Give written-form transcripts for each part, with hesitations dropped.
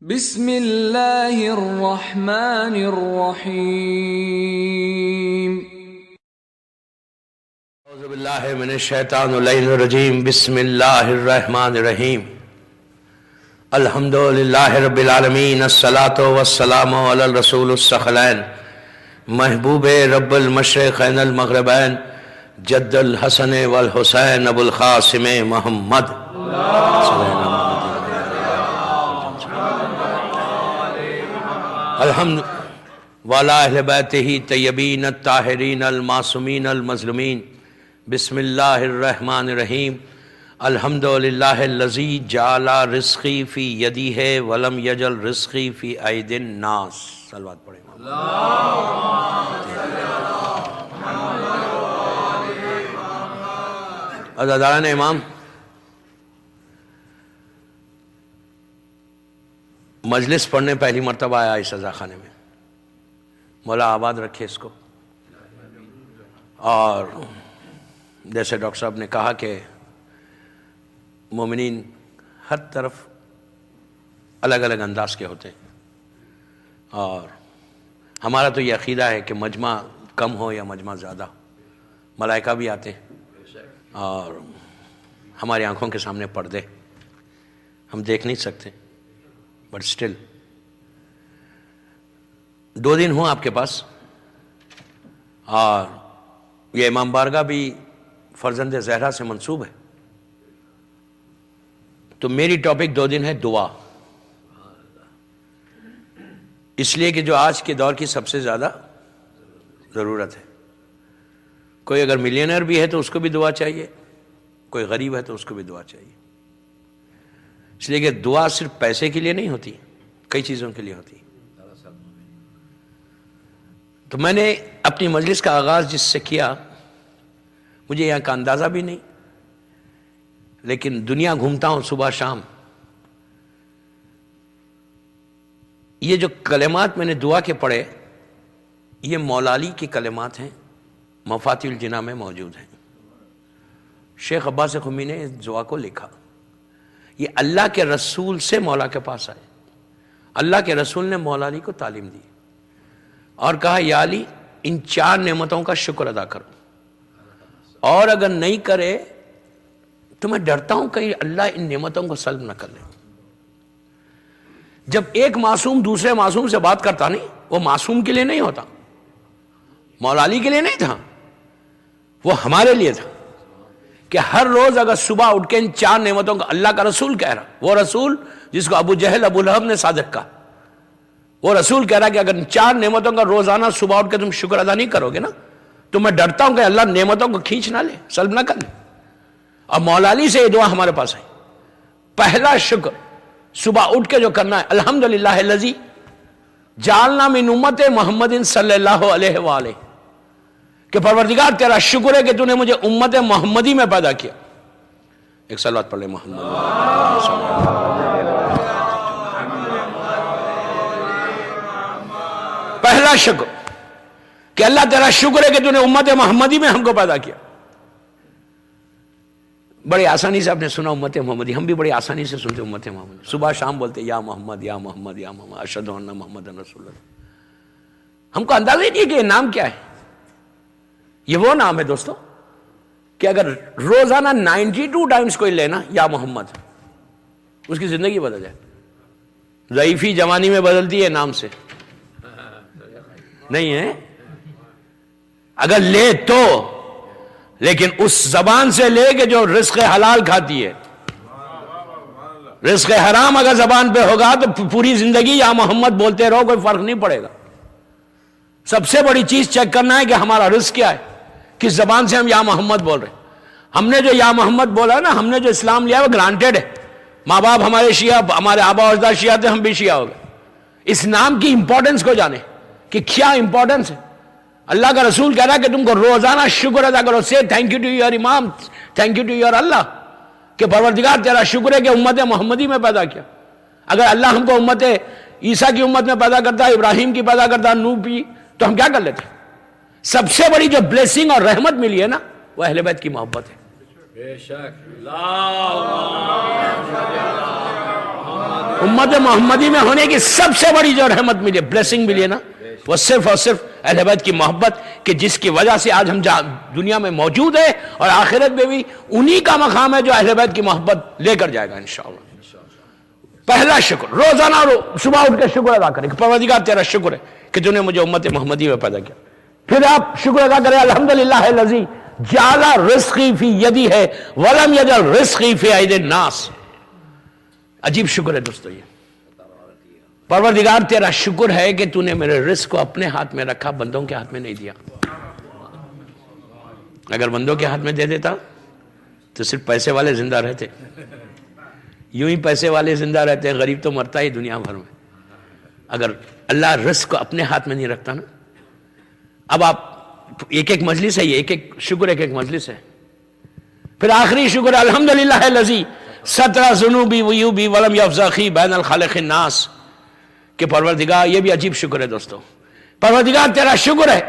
بسم اللہ الرحمن الرحیم اعوذ باللہ من الشیطان اللعین الرجیم بسم اللہ الرحمن الرحیم الحمدللہ رب العالمین الصلاة والسلام علی الرسول الثقلین محبوب رب المشرقین المغربین جد الحسن والحسین ابو القاسم محمد الحمد وعلی اہل بیتہ طیبین الطاہرین المعصومین المظلومین بسم اللہ الرحمن الرحیم الحمدللہ الذی جعل رزقی فی یدیہ ولم یجعل رزقی فی ایدی الناس. صلوات پڑھیں. عزیزان امام، مجلس پڑھنے پہلی مرتبہ آیا اس عزا خانے میں. مولا آباد رکھے اس کو. اور جیسے ڈاکٹر صاحب نے کہا کہ مومنین ہر طرف الگ الگ انداز کے ہوتے ہیں، اور ہمارا تو یہ عقیدہ ہے کہ مجمع کم ہو یا مجمع زیادہ، ملائکہ بھی آتے ہیں اور ہماری آنکھوں کے سامنے پردے ہم دیکھ نہیں سکتے، بٹ اسٹل 2 دن ہوں آپ کے پاس، اور یہ امام بارگاہ بھی فرزند زہرا سے منسوب ہے، تو میری ٹاپک 2 دن ہے دعا. اس لیے کہ جو آج کے دور کی سب سے زیادہ ضرورت ہے. کوئی اگر ملینئر بھی ہے تو اس کو بھی دعا چاہیے، کوئی غریب ہے تو اس کو بھی دعا چاہیے. اس لیے کہ دعا صرف پیسے کے لیے نہیں ہوتی، کئی چیزوں کے لیے ہوتی. تو میں نے اپنی مجلس کا آغاز جس سے کیا، مجھے یہاں کا اندازہ بھی نہیں، لیکن دنیا گھومتا ہوں صبح شام. یہ جو کلمات میں نے دعا کے پڑھے، یہ مولا علی کی کلمات ہیں، مفاتیح الجناح میں موجود ہیں. شیخ عباس قمی نے اس دعا کو لکھا. یہ اللہ کے رسول سے مولا کے پاس آئے. اللہ کے رسول نے مولا علی کو تعلیم دی اور کہا یا علی ان 4 نعمتوں کا شکر ادا کرو، اور اگر نہیں کرے تو میں ڈرتا ہوں کہ اللہ ان نعمتوں کو سلب نہ کر لے. جب ایک معصوم دوسرے معصوم سے بات کرتا نہیں، وہ معصوم کے لیے نہیں ہوتا، مولا علی کے لیے نہیں تھا، وہ ہمارے لیے تھا کہ ہر روز اگر صبح اٹھ کے ان 4 نعمتوں کا اللہ کا رسول کہہ رہا، وہ رسول جس کو ابو جہل ابو لہب نے صادق کہا، وہ رسول کہہ رہا کہ اگر 4 نعمتوں کا روزانہ صبح اٹھ کے تم شکر ادا نہیں کرو گے نا، تو میں ڈرتا ہوں کہ اللہ نعمتوں کو کھینچ نہ لے، سلب نہ کر لے. اور مولا علی سے یہ دعا ہمارے پاس ہے. پہلا شکر صبح اٹھ کے جو کرنا ہے، الحمدللہ الذی جعلنا من امت محمد صلی اللہ علیہ وآلہ، کہ پروردگار تیرا شکر ہے کہ تو نے مجھے امت محمدی میں پیدا کیا. ایک صلوات پڑھ لیں محمد. پہلا شکر کہ اللہ تیرا شکر ہے کہ تو نے امت محمدی میں ہم کو پیدا کیا. بڑی آسانی سے آپ نے سنا امت محمدی، ہم بھی بڑی آسانی سے سنتے امت محمدی. صبح شام بولتے یا محمد یا محمد یا محمد اشہد ان محمد رسول اللہ. ہم کو اندازہ ہی نہیں ہے کہ یہ نام کیا ہے. یہ وہ نام ہے دوستو کہ اگر روزانہ 92 ٹائمز کوئی لینا یا محمد، اس کی زندگی بدل جائے. ضعیفی جوانی میں بدلتی ہے نام سے نہیں ہے، اگر لے تو، لیکن اس زبان سے لے کہ جو رزق حلال کھاتی ہے. رزق حرام اگر زبان پہ ہوگا تو پوری زندگی یا محمد بولتے رہو، کوئی فرق نہیں پڑے گا. سب سے بڑی چیز چیک کرنا ہے کہ ہمارا رزق کیا ہے، کس زبان سے ہم یا محمد بول رہے ہیں. ہم نے جو یا محمد بولا نا، ہم نے جو اسلام لیا وہ گرانٹیڈ ہے. ماں باپ ہمارے شیعہ، ہمارے آبا و اجداد شیعہ تھے، ہم بھی شیعہ ہو گئے. اس نام کی امپورٹنس کو جانے کہ کیا امپورٹنس ہے. اللہ کا رسول کہہ رہا ہے کہ تم کو روزانہ شکر ادا کرو. سے تھینک یو ٹو یور امام، تھینک یو ٹو یور اللہ، کہ پروردگار تیرا شکر ہے کہ امت محمدی میں پیدا کیا. اگر اللہ ہم کو امت عیسیٰ کی امت میں پیدا کرتا، ابراہیم کی پیدا کرتا، نوح کی، تو ہم کیا کر لیتے. سب سے بڑی جو بلیسنگ اور رحمت ملی ہے نا، وہ اہل بیت کی محبت ہے. بے شک. اللہ امت محمدی میں ہونے کی سب سے بڑی جو رحمت ملی، بلیسنگ ملی ہے نا، وہ صرف اور صرف اہل بیت کی محبت، کہ جس کی وجہ سے آج ہم دنیا میں موجود ہیں، اور آخرت میں بھی انہی کا مقام ہے جو اہل بیت کی محبت لے کر جائے گا انشاءاللہ۔ پہلا شکر، روزانہ صبح اٹھ کے شکر ادا کریں کہ پروردگار تیرا شکر ہے کہ تو نے مجھے امت محمدی میں پیدا کیا۔ پھر آپ شکر ادا کریں الحمدللہ الذی جعل رزقی فی یدی ہے ولم یجعل رزقی فی ایدی الناس۔ عجیب شکر ہے دوستو یہ، پروردگار تیرا شکر ہے کہ تو نے میرے رزق کو اپنے ہاتھ میں رکھا، بندوں کے ہاتھ میں نہیں دیا۔ اگر بندوں کے ہاتھ میں دے دیتا تو صرف پیسے والے زندہ رہتے، یوں ہی پیسے والے زندہ رہتے ہیں، غریب تو مرتا ہی دنیا بھر میں۔ اگر اللہ رزق کو اپنے ہاتھ میں نہیں رکھتا نا، اب آپ ایک ایک مجلس ہے، یہ ایک ایک شکر ایک ایک مجلس ہے۔ پھر آخری شکر الحمدللہ الذی ستر ذنوبی ویوبی ولم یفضحی بین الخالق الناس، کہ پروردگار، یہ بھی عجیب شکر ہے دوستو، پروردگار تیرا شکر ہے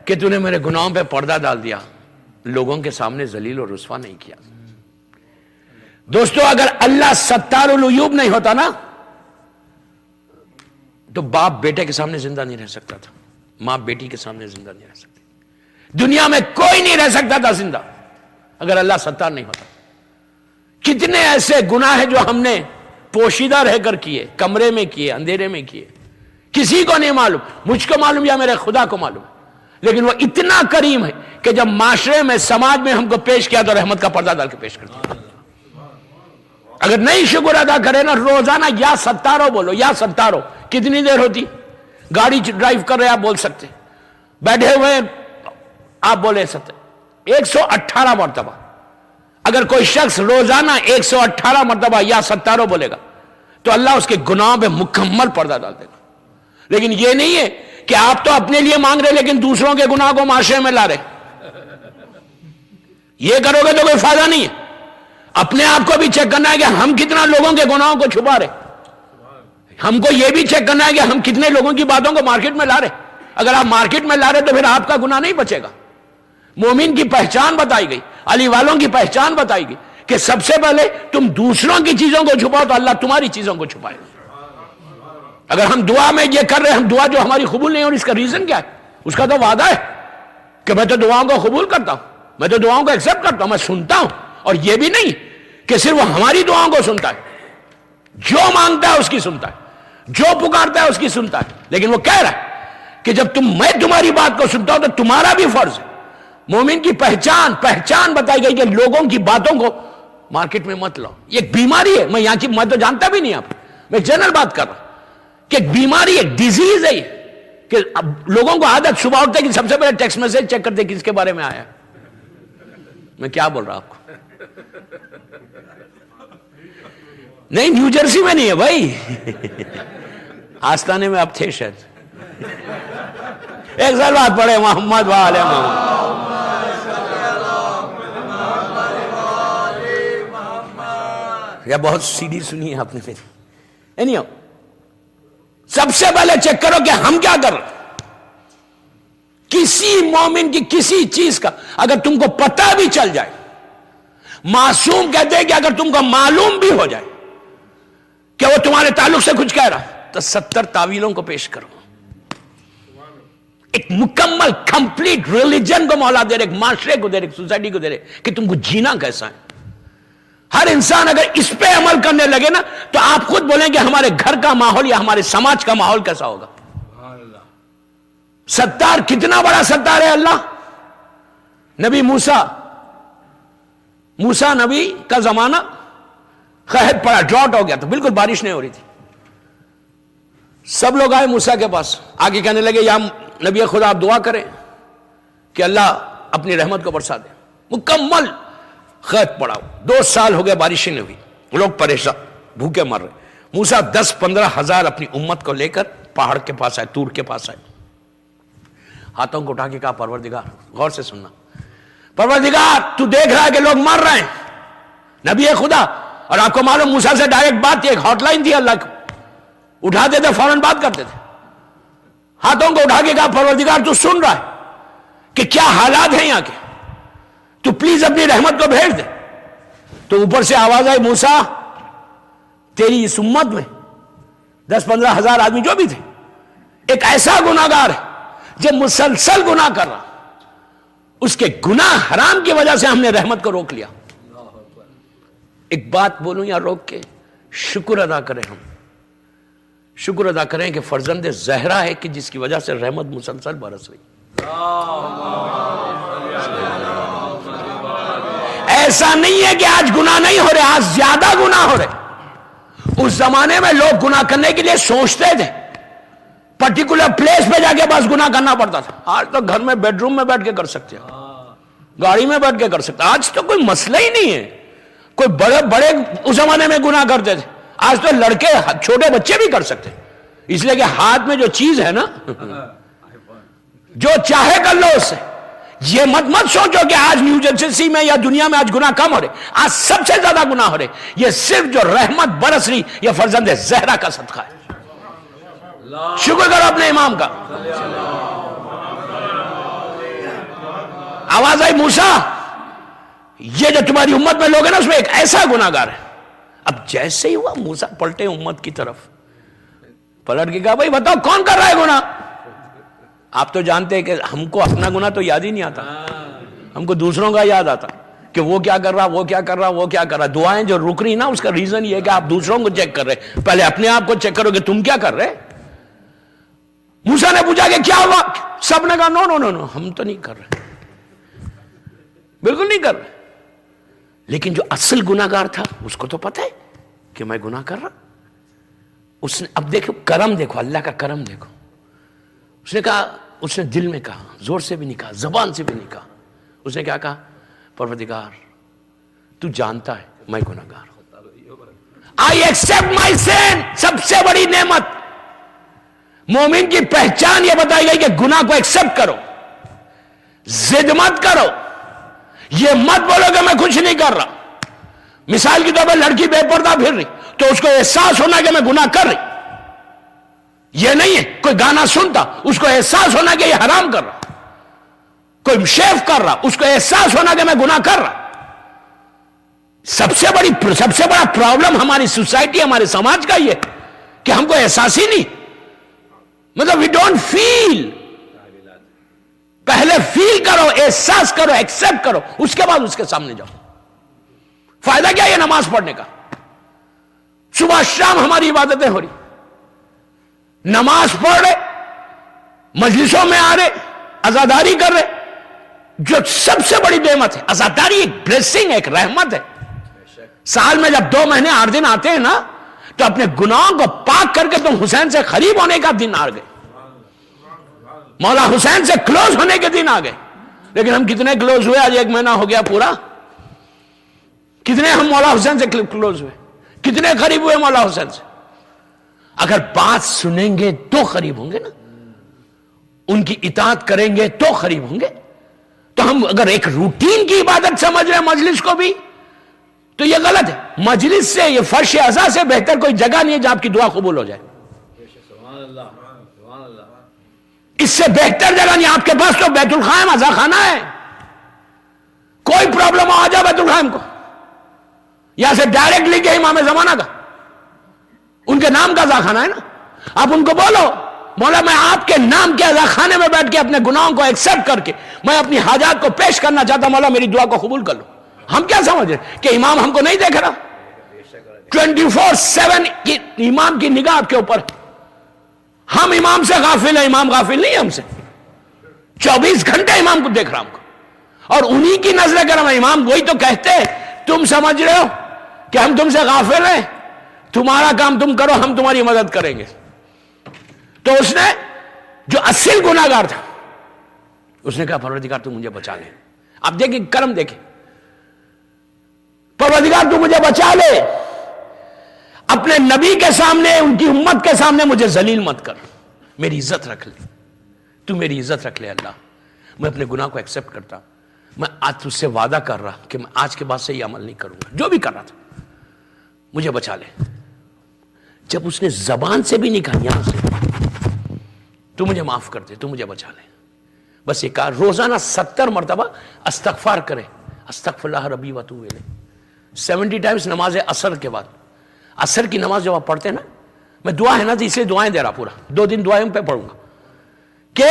کہ تو نے میرے گناہوں پہ پردہ ڈال دیا، لوگوں کے سامنے ذلیل و رسوا نہیں کیا۔ دوستو اگر اللہ ستار العیوب نہیں ہوتا نا تو باپ بیٹے کے سامنے زندہ نہیں رہ سکتا تھا، ماں بیٹی کے سامنے زندہ نہیں رہ سکتی، دنیا میں کوئی نہیں رہ سکتا تھا زندہ اگر اللہ ستار نہیں ہوتا۔ کتنے ایسے گناہ ہیں جو ہم نے پوشیدہ رہ کر کیے، کمرے میں کیے، اندھیرے میں کیے، کسی کو نہیں معلوم، مجھ کو معلوم یا میرے خدا کو معلوم، لیکن وہ اتنا کریم ہے کہ جب معاشرے میں، سماج میں ہم کو پیش کیا تو رحمت کا پردہ ڈال کے پیش کر دیا۔ اگر نہیں شکر ادا کرے نا، روزانہ یا ستارو بولو، یا ستارو، کتنی دیر ہوتی؟ گاڑی ڈرائیو کر رہے آپ بول سکتے، بیٹھے ہوئے آپ بولے سکتے، 118 مرتبہ۔ اگر کوئی شخص روزانہ 118 مرتبہ یا ستارو بولے گا تو اللہ اس کے گناہوں پہ مکمل پردہ ڈال دے گا۔ لیکن یہ نہیں ہے کہ آپ تو اپنے لیے مانگ رہے لیکن دوسروں کے گناہ کو معاشرے میں لا رہے، یہ کرو گے تو کوئی فائدہ نہیں ہے۔ اپنے آپ کو بھی چیک کرنا ہے کہ ہم کتنا لوگوں کے گناہوں کو چھپا رہے، ہم کو یہ بھی چیک کرنا ہے کہ ہم کتنے لوگوں کی باتوں کو مارکیٹ میں لا رہے۔ اگر آپ مارکیٹ میں لا رہے تو پھر آپ کا گناہ نہیں بچے گا۔ مومن کی پہچان بتائی گئی، علی والوں کی پہچان بتائی گئی کہ سب سے پہلے تم دوسروں کی چیزوں کو چھپاؤ تو اللہ تمہاری چیزوں کو چھپائے۔ اگر ہم دعا میں یہ کر رہے ہیں، ہم دعا جو ہماری قبول نہیں، اور اس کا ریزن کیا ہے؟ اس کا تو وعدہ ہے کہ میں تو دعاؤں کو قبول کرتا ہوں، میں تو دعاؤں کو ایکسپٹ کرتا ہوں، میں سنتا ہوں۔ اور یہ بھی نہیں کہ صرف وہ ہماری دعاؤں کو سنتا ہے، جو مانگتا ہے اس کی سنتا ہے، جو پکارتا ہے اس کی سنتا ہے۔ لیکن وہ کہہ رہا ہے کہ جب میں تمہاری بات کو سنتا ہوں تو تمہارا بھی فرض ہے۔ مومن کی پہچان بتائی گئی کہ لوگوں کی باتوں کو مارکیٹ میں مت لاؤ۔ یہ ایک بیماری ہے، میں تو جانتا بھی نہیں، آپ میں جنرل بات کر رہا ہوں کہ ایک بیماری، ایک ڈیزیز ہے یہ، کہ اب لوگوں کو عادت صبح اٹھتے کہ سب سے پہلے ٹیکسٹ میسج چیک کرتے کس کے بارے میں آیا ہے۔ میں کیا بول رہا آپ کو؟ نہیں، نیو جرسی میں نہیں ہے بھائی، آستانے میں آپ تھے شاید۔ ایک سال بعد پڑھے محمد وعلی محمد۔ یا بہت سیدھی سنی ہے آپ نے میری۔ اینیو، سب سے پہلے چیک کرو کہ ہم کیا کر رہے ہیں۔ کسی مومن کی کسی چیز کا اگر تم کو پتہ بھی چل جائے، معصوم کہتے ہیں کہ اگر تم کو معلوم بھی ہو جائے کہ وہ تمہارے تعلق سے کچھ کہہ رہا تو 70 تعویلوں کو پیش کرو۔ ایک مکمل کمپلیٹ ریلیجن کو مولا دے رہے، ایک معاشرے کو دے رہے، ایک سوسائٹی کو دے رہے کہ تم کو جینا کیسا ہے۔ ہر انسان اگر اس پہ عمل کرنے لگے نا تو آپ خود بولیں کہ ہمارے گھر کا ماحول یا ہمارے سماج کا ماحول کیسا ہوگا۔ ستار کتنا بڑا ستار ہے اللہ۔ نبی موسیٰ نبی کا زمانہ قحط پڑا، ڈراٹ ہو گیا تھا، بالکل بارش نہیں ہو رہی تھی۔ سب لوگ آئے موسیٰ کے پاس، آگے کہنے لگے یا نبی خدا آپ دعا کریں کہ اللہ اپنی رحمت کو برسا دے۔ مکمل قحط پڑا، 2 سال ہو گئے بارشیں نہیں ہوئی، لوگ پریشان بھوکے مر رہے۔ موسیٰ 10-15 ہزار اپنی امت کو لے کر پہاڑ کے پاس آئے، طور کے پاس آئے، ہاتھوں کو اٹھا کے کہا پروردگار، غور سے سننا، پروردگار تو دیکھ رہا ہے کہ لوگ مر رہے ہیں، نبی خدا، اور آپ کو معلوم موسیٰ سے ڈائریکٹ بات تھی، ایک ہاٹ لائن تھی اللہ کو، اٹھاتے تھے فوراً بات کرتے تھے۔ ہاتھوں کو اٹھا کے کہا پروردگار تو سن رہا ہے کہ کیا حالات ہیں یہاں کے، تو پلیز اپنی رحمت کو بھیج دے۔ تو اوپر سے آواز آئی موسیٰ تیری اس امت میں 10-15 ہزار آدمی جو بھی تھے، ایک ایسا گناہگار ہے جو مسلسل گناہ کر رہا، اس کے گناہ حرام کی وجہ سے ہم نے رحمت کو روک لیا. ایک بات بولوں یا روک کے، شکر ادا کریں، ہم شکر ادا کریں کہ فرزند زہرا ہے کہ جس کی وجہ سے رحمت مسلسل برس رہی. ایسا نہیں ہے کہ آج گناہ نہیں ہو رہے، آج زیادہ گناہ ہو رہے. اس زمانے میں لوگ گناہ کرنے کے لیے سوچتے تھے، پرٹیکولر پلیس پہ جا کے بس گناہ کرنا پڑتا تھا. آج تو گھر میں بیڈ روم میں بیٹھ کے کر سکتے ہیں، گاڑی میں بیٹھ کے کر سکتے ہیں. آج تو کوئی مسئلہ ہی نہیں ہے. کوئی بڑے بڑے اس زمانے میں گناہ کرتے تھے، آج تو لڑکے چھوٹے بچے بھی کر سکتے، اس لیے کہ ہاتھ میں جو چیز ہے نا، جو چاہے کر لو اس سے. یہ مت سوچو کہ آج نیو جرسی میں یا دنیا میں آج گناہ کم ہو رہے، آج سب سے زیادہ گناہ ہو رہے. یہ صرف جو رحمت برس رہی، یہ فرزند زہرا کا صدقہ ہے. شکر کرو اپنے امام کا. آواز آئی موسیٰ، یہ جو تمہاری امت میں لوگ ہیں نا، اس میں ایک ایسا گناہگار ہے. اب جیسے ہی ہوا موسیٰ پلٹے امت کی طرف، پلٹ کے کہا بھائی بتاؤ کون کر رہا ہے گناہ. آپ تو جانتے ہیں کہ ہم کو اپنا گناہ تو یاد ہی نہیں آتا، ہم کو دوسروں کا یاد آتا کہ وہ کیا کر رہا، وہ کیا کر رہا، وہ کیا کر رہا. دعائیں جو رک رہی نا، اس کا ریزن یہ ہے کہ آپ دوسروں کو چیک کر رہے، پہلے اپنے آپ کو چیک کرو کہ تم کیا کر رہے. موسیٰ نے پوچھا کہ کیا ہوا، سب نے کہا نو نو نو نو، ہم تو نہیں کر رہے، بالکل نہیں کر رہے. لیکن جو اصل گناہگار تھا اس کو تو پتہ ہے کہ میں گناہ کر رہا. اس نے اب دیکھو کرم، دیکھو اللہ کا کرم دیکھو. اس نے کہا، اس نے دل میں کہا، زور سے بھی نہیں کہا، زبان سے بھی نہیں کہا. اس نے کیا کہا، پروردگار تو جانتا ہے میں گناہگار ہوں، آئی ایکسپٹ مائی سین. سب سے بڑی نعمت مومن کی پہچان یہ بتائی گئی کہ گناہ کو ایکسپٹ کرو، ضد مت کرو، یہ مت بولو کہ میں کچھ نہیں کر رہا. مثال کی طور پر لڑکی بے پردہ پھر رہی تو اس کو احساس ہونا کہ میں گناہ کر رہی. یہ نہیں ہے کوئی گانا سنتا اس کو احساس ہونا کہ یہ حرام کر رہا، کوئی شیو کر رہا اس کو احساس ہونا کہ میں گناہ کر رہا. سب سے بڑا پرابلم ہماری سوسائٹی، ہمارے سماج کا یہ کہ ہم کو احساس ہی نہیں، مطلب وی ڈونٹ فیل. پہلے فیل کرو، احساس کرو، ایکسپٹ کرو، اس کے بعد اس کے سامنے جاؤ. فائدہ کیا یہ نماز پڑھنے کا؟ صبح شام ہماری عبادتیں ہو رہی، نماز پڑھ رہے، مجلسوں میں آ رہے، عزاداری کر رہے. جو سب سے بڑی نعمت ہے عزاداری، ایک بلیسنگ ہے، ایک رحمت ہے. سال میں جب 2 مہینے 8 دن آتے ہیں نا، تو اپنے گناہوں کو پاک کر کے تم حسین سے قریب ہونے کا دن آ گئے، مولا حسین سے کلوز ہونے کے دن آ گئے. لیکن ہم کتنے کلوز ہوئے؟ آج 1 مہینہ ہو گیا پورا. کتنے ہم مولا حسین سے کلوز ہوئے، کتنے قریب ہوئے مولا حسین سے؟ اگر بات سنیں گے تو قریب ہوں گے نا، ان کی اطاعت کریں گے تو قریب ہوں گے. تو ہم اگر ایک روٹین کی عبادت سمجھ رہے ہیں مجلس کو بھی، تو یہ غلط ہے. مجلس سے، یہ فرش عزا سے بہتر کوئی جگہ نہیں ہے جہاں آپ کی دعا قبول ہو جائے. اس سے بہتر جگہ نہیں. آپ کے پاس تو بیت الخائم عزا خانہ ہے، کوئی پرابلم آ جائے بیت الخائم کو، یہاں سے ڈائریکٹ لے کے امام زمانہ کا، ان کے نام کا عزا خانہ ہے نا. آپ ان کو بولو مولا میں آپ کے نام کے عزا خانے میں بیٹھ کے اپنے گناہوں کو ایکسپٹ کر کے میں اپنی حاجات کو پیش کرنا چاہتا ہوں، مولا میری دعا کو قبول کر لو. ہم کیا سمجھ رہے کہ امام ہم کو نہیں دیکھ رہا؟ 24/7 امام کی نگاہ آپ کے اوپر. ہم امام سے غافل ہیں، امام غافل نہیں ہے ہم سے. 24 گھنٹے امام کو دیکھ رہا ہم کو، اور انہی کی نظر کرم ہے. امام وہی تو کہتے ہیں تم سمجھ رہے ہو کہ ہم تم سے غافل ہیں، تمہارا کام تم کرو، ہم تمہاری مدد کریں گے. تو اس نے جو اصل گناہگار تھا اس نے کہا پروردگار تو مجھے بچا لے. اب دیکھیں کرم، دیکھیں پروردگار تو مجھے بچا لے، اپنے نبی کے سامنے، ان کی امت کے سامنے مجھے ذلیل مت کر، میری عزت رکھ لے، تو میری عزت رکھ لے. اللہ میں اپنے گناہ کو ایکسپٹ کرتا، میں آج تجھ سے وعدہ کر رہا کہ میں آج کے بعد سے یہ عمل نہیں کروں گا، جو بھی کر رہا تھا مجھے بچا لے. جب اس نے زبان سے بھی نہیں کہا یہاں سے تو مجھے معاف کر دے، تو مجھے بچا لے، بس یہ کہا روزانہ 70 مرتبہ استغفار کرے، استغفر اللہ ربی و اتوب الیہ. 70 ٹائمز نماز عصر کے بعد عصر کی نماز جب آپ پڑھتے ہیں نا, میں دعا ہے نا تو اسے دعائیں دے رہا پورا 2 دن دعائیں پہ پڑھوں گا کہ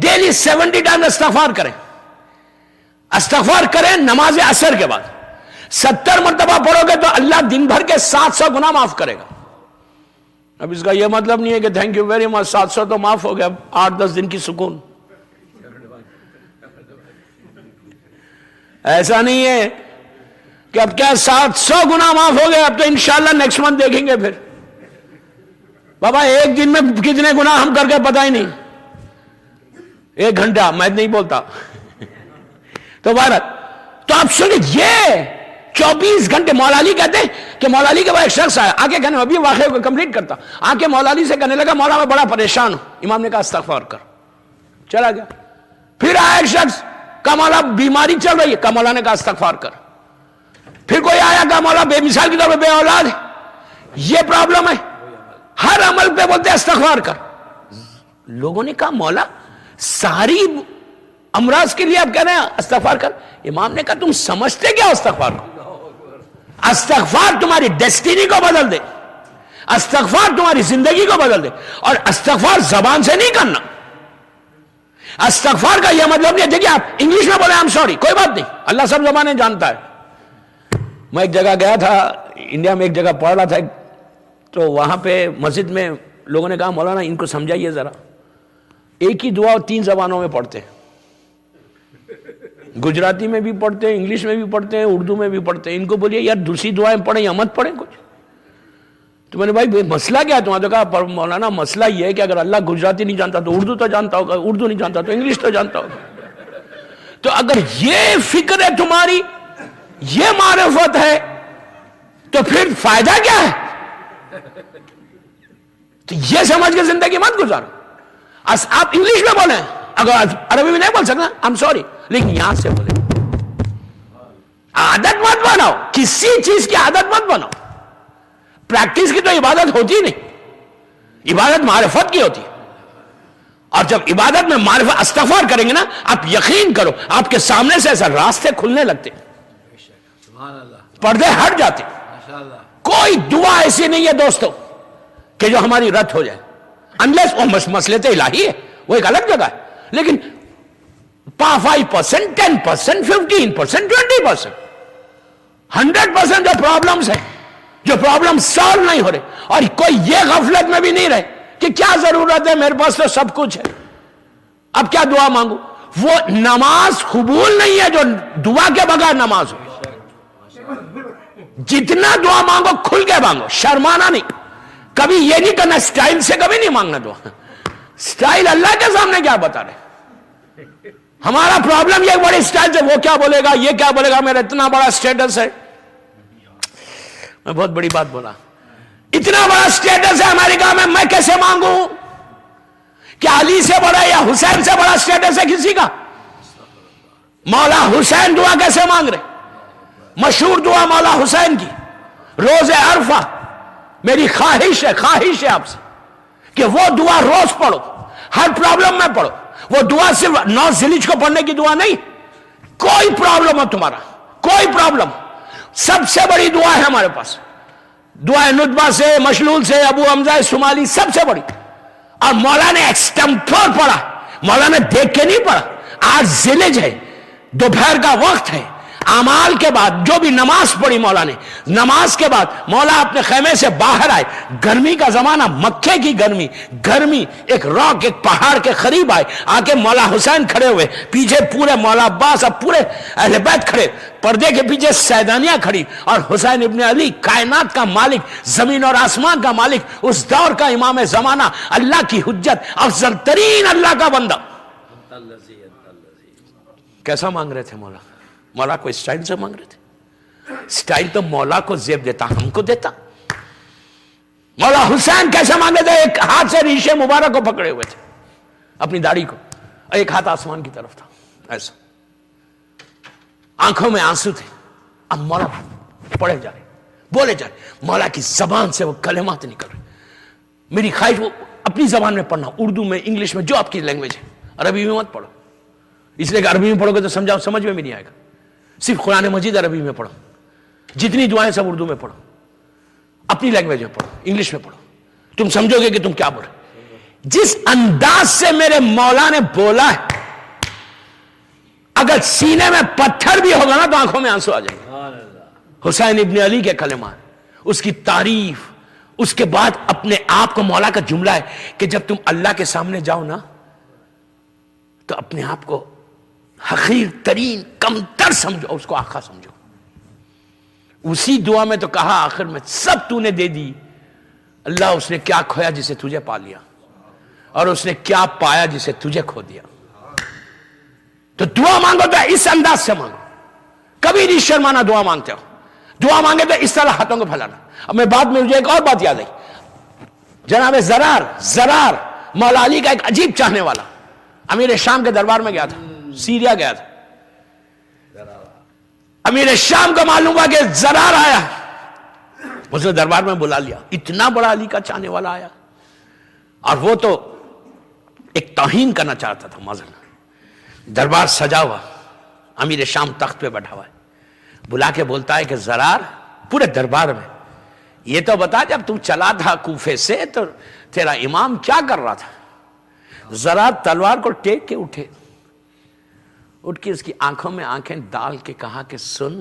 ڈیلی 70 ٹائم استغفار کریں, استغفار کریں نماز عصر کے بعد 70 مرتبہ پڑھو گے تو اللہ دن بھر کے 700 گناہ معاف کرے گا. اب اس کا یہ مطلب نہیں ہے کہ تھینک یو ویری مچ 700 تو معاف ہو گیا, 8-10 دن کی سکون, ایسا نہیں ہے کہ اب کیا 700 گناہ معاف ہو گئے اب تو انشاءاللہ نیکسٹ منتھ دیکھیں گے. پھر بابا ایک دن میں کتنے گناہ ہم کر کے پتہ ہی نہیں, 1 گھنٹہ میں نہیں بولتا تو بھارت. تو آپ سنیں یہ 24 گھنٹے مولا علی کہتے ہیں کہ مولا علی کے بعد ایک شخص آیا, آگے کہنے ابھی واقعے کو کمپلیٹ کرتا, آگے مولا علی سے کہنے لگا مولا میں بڑا پریشان ہوں. امام نے کہا استغفار کر, چلا گیا. پھر آیا ایک شخص, کہا مولا بیماری چل رہی ہے, کہا مولا نے کہا استغفار کر. پھر کوئی آیا, کہا مولا بے مثال کی طور پہ بے اولاد ہے, یہ پرابلم ہے, ہر عمل پہ بولتے استغفار کر. لوگوں نے کہا مولا ساری امراض کے لیے آپ کہہ رہے ہیں استغفار کر. امام نے کہا تم سمجھتے کیا استغفار کو؟ استغفار تمہاری ڈیسٹینی کو بدل دے, استغفار تمہاری زندگی کو بدل دے. اور استغفار زبان سے نہیں کرنا, استغفار کا یہ مطلب نہیں ہے دیکھیے آپ انگلش میں بولے I'm sorry, کوئی بات نہیں, اللہ سب زبانیں جانتا ہے. میں ایک جگہ گیا تھا انڈیا میں, ایک جگہ پڑھ رہا تھا, تو وہاں پہ مسجد میں لوگوں نے کہا مولانا ان کو سمجھائیے ذرا, ایک ہی دعا 3 زبانوں میں پڑھتے ہیں, گجراتی میں بھی پڑھتے ہیں, انگلش میں بھی پڑھتے ہیں, اردو میں بھی پڑھتے ہیں. ان کو بولیے یار دوسری دعائیں پڑھیں یا مت پڑھیں کچھ. تو میں نے بھائی مسئلہ کیا ہے تمہارا؟ تو کہا مولانا مسئلہ یہ ہے کہ اگر اللہ گجراتی نہیں جانتا تو اردو تو جانتا ہوگا, اردو نہیں جانتا تو انگلش تو جانتا ہوگا. تو اگر یہ فکر ہے تمہاری, یہ معرفت ہے, تو پھر فائدہ کیا ہے؟ تو یہ سمجھ کے زندگی مت گزارو. آپ انگلش میں بولیں, اگر عربی میں نہیں بول سکنا I'm sorry, لیکن یہاں سے بولیں. عادت مت بناؤ, کسی چیز کی عادت مت بناؤ. پریکٹس کی تو عبادت ہوتی نہیں, عبادت معرفت کی ہوتی. اور جب عبادت میں معرفت استغفار کریں گے نا, آپ یقین کرو آپ کے سامنے سے ایسا راستے کھلنے لگتے, پردے ہٹ جاتے. کوئی دعا ایسی نہیں ہے دوستو کہ جو ہماری رد ہو جائے, انلیس وہ مسئلے تو الہی ہے, وہ ایک الگ جگہ ہے. لیکن 5%, 10%, 15%, 20%, 100% جو پرابلمز ہیں, جو پرابلم سالو نہیں ہو رہے, اور کوئی یہ غفلت میں بھی نہیں رہے کہ کیا ضرورت ہے, میرے پاس تو سب کچھ ہے, اب کیا دعا مانگو. وہ نماز قبول نہیں ہے جو دعا کے بغیر نماز ہو. جتنا دعا مانگو کھل کے مانگو, شرمانا نہیں. کبھی یہ نہیں کرنا سٹائل سے, کبھی نہیں مانگنا دعا. سٹائل اللہ کے سامنے کیا بتا رہے. ہمارا پرابلم یہ بڑی سٹائل سے, وہ کیا بولے گا, یہ کیا بولے گا, میرا اتنا بڑا سٹیٹس ہے. میں بہت بڑی بات بولا, اتنا بڑا سٹیٹس ہے امریکہ میں کیسے مانگوں؟ کیا علی سے بڑا یا حسین سے بڑا سٹیٹس ہے کسی کا؟ مولا حسین دعا کیسے مانگ رہے؟ مشہور دعا مولا حسین کی روز عرفہ. میری خواہش ہے آپ سے کہ وہ دعا روز پڑھو, ہر پرابلم میں پڑھو. وہ دعا صرف 9 ذیلحج کو پڑھنے کی دعا نہیں, کوئی پرابلم ہو تمہارا, کوئی پرابلم, سب سے بڑی دعا ہے ہمارے پاس. دعا ندبہ سے, مشلول سے, ابو حمزہ سمالی, سب سے بڑی. اور مولا نے ایکسٹمپور پڑھا, مولا نے دیکھ کے نہیں پڑھا. آج ذیلحج ہے, دوپہر کا وقت ہے, اعمال کے بعد جو بھی نماز پڑھی مولا نے, نماز کے بعد مولا اپنے خیمے سے باہر آئے, گرمی کا زمانہ, مکے کی گرمی, ایک راک, ایک پہاڑ کے قریب آئے, آکے مولا حسین کھڑے ہوئے, پیچھے پورے مولا عباس اور پورے اہل بیت کھڑے, پردے کے پیچھے سیدانیاں کھڑی, اور حسین ابن علی کائنات کا مالک, زمین اور آسمان کا مالک, اس دور کا امام زمانہ, اللہ کی حجت, افضل ترین اللہ کا بندہ. کیسا مانگ رہے تھے مولا؟ مولا کو اسٹائل سے مانگ رہے تھے. اسٹائل تو مولا کو زیب دیتا, ہم کو دیتا. مولا حسین کیسے مانگے تھے؟ ایک ہاتھ سے ریشے مبارک کو پکڑے ہوئے تھے, اپنی داڑھی کو, ایک ہاتھ آسمان کی طرف تھا, ایسا, آنکھوں میں آنسو تھے. اب مولا پڑھے جا رہے, بولے جا رہے, مولا کی زبان سے وہ کلمات نکل رہے. میری خواہش وہ اپنی زبان میں پڑھنا, اردو میں, انگلش میں, جو آپ کی لینگویج ہے. عربی میں مت پڑھو, اس لیے کہ عربی میں پڑھو گے تو سمجھ میں بھی نہیں آئے گا. صرف قرآن مجید عربی میں پڑھو, جتنی دعائیں سب اردو میں پڑھو. اپنی لینگویج میں پڑھو, انگلش میں پڑھو, تم سمجھو گے کہ تم کیا بول رہے. جس انداز سے میرے مولا نے بولا ہے, اگر سینے میں پتھر بھی ہوگا نا تو آنکھوں میں آنسو آ جائیں گے. حسین ابن علی کے کلمات, اس کی تعریف, اس کے بعد اپنے آپ کو, مولا کا جملہ ہے کہ جب تم اللہ کے سامنے جاؤ نا تو اپنے آپ کو حقیر ترین کمتر سمجھو, اس کو آقا سمجھو. اسی دعا میں تو کہا آخر میں, سب تو نے دے دی اللہ, اس نے کیا کھویا جسے تجھے پا لیا, اور اس نے کیا پایا جسے تجھے کھو دیا. تو دعا مانگو تو اس انداز سے مانگو, کبھی نہیں شرمانا دعا مانگتے ہو. دعا مانگے تو اس طرح ہاتھوں کو پھیلانا. اب میں بعد میں مجھے ایک اور بات یاد آئی, جناب زرار مولا علی کا ایک عجیب چاہنے والا امیر شام کے دربار میں گیا تھا, سیریا گیا تھا. امیر شام کو معلوم ہوا کہ زرار آیا, اس نے دربار میں بلا لیا. اتنا بڑا علی کا چاہنے والا آیا, اور وہ تو ایک توہین کرنا چاہتا تھا مذہب. دربار سجا ہوا, امیر شام تخت پہ بیٹھا ہوا ہے, بلا کے بولتا ہے کہ زرار, پورے دربار میں یہ تو بتا جب تم چلا تھا کوفے سے تو تیرا امام کیا کر رہا تھا. زرار تلوار کو ٹیک کے اٹھے, اٹھ کے اس کی آنکھوں میں آنکھیں ڈال کے کہا کہ سن,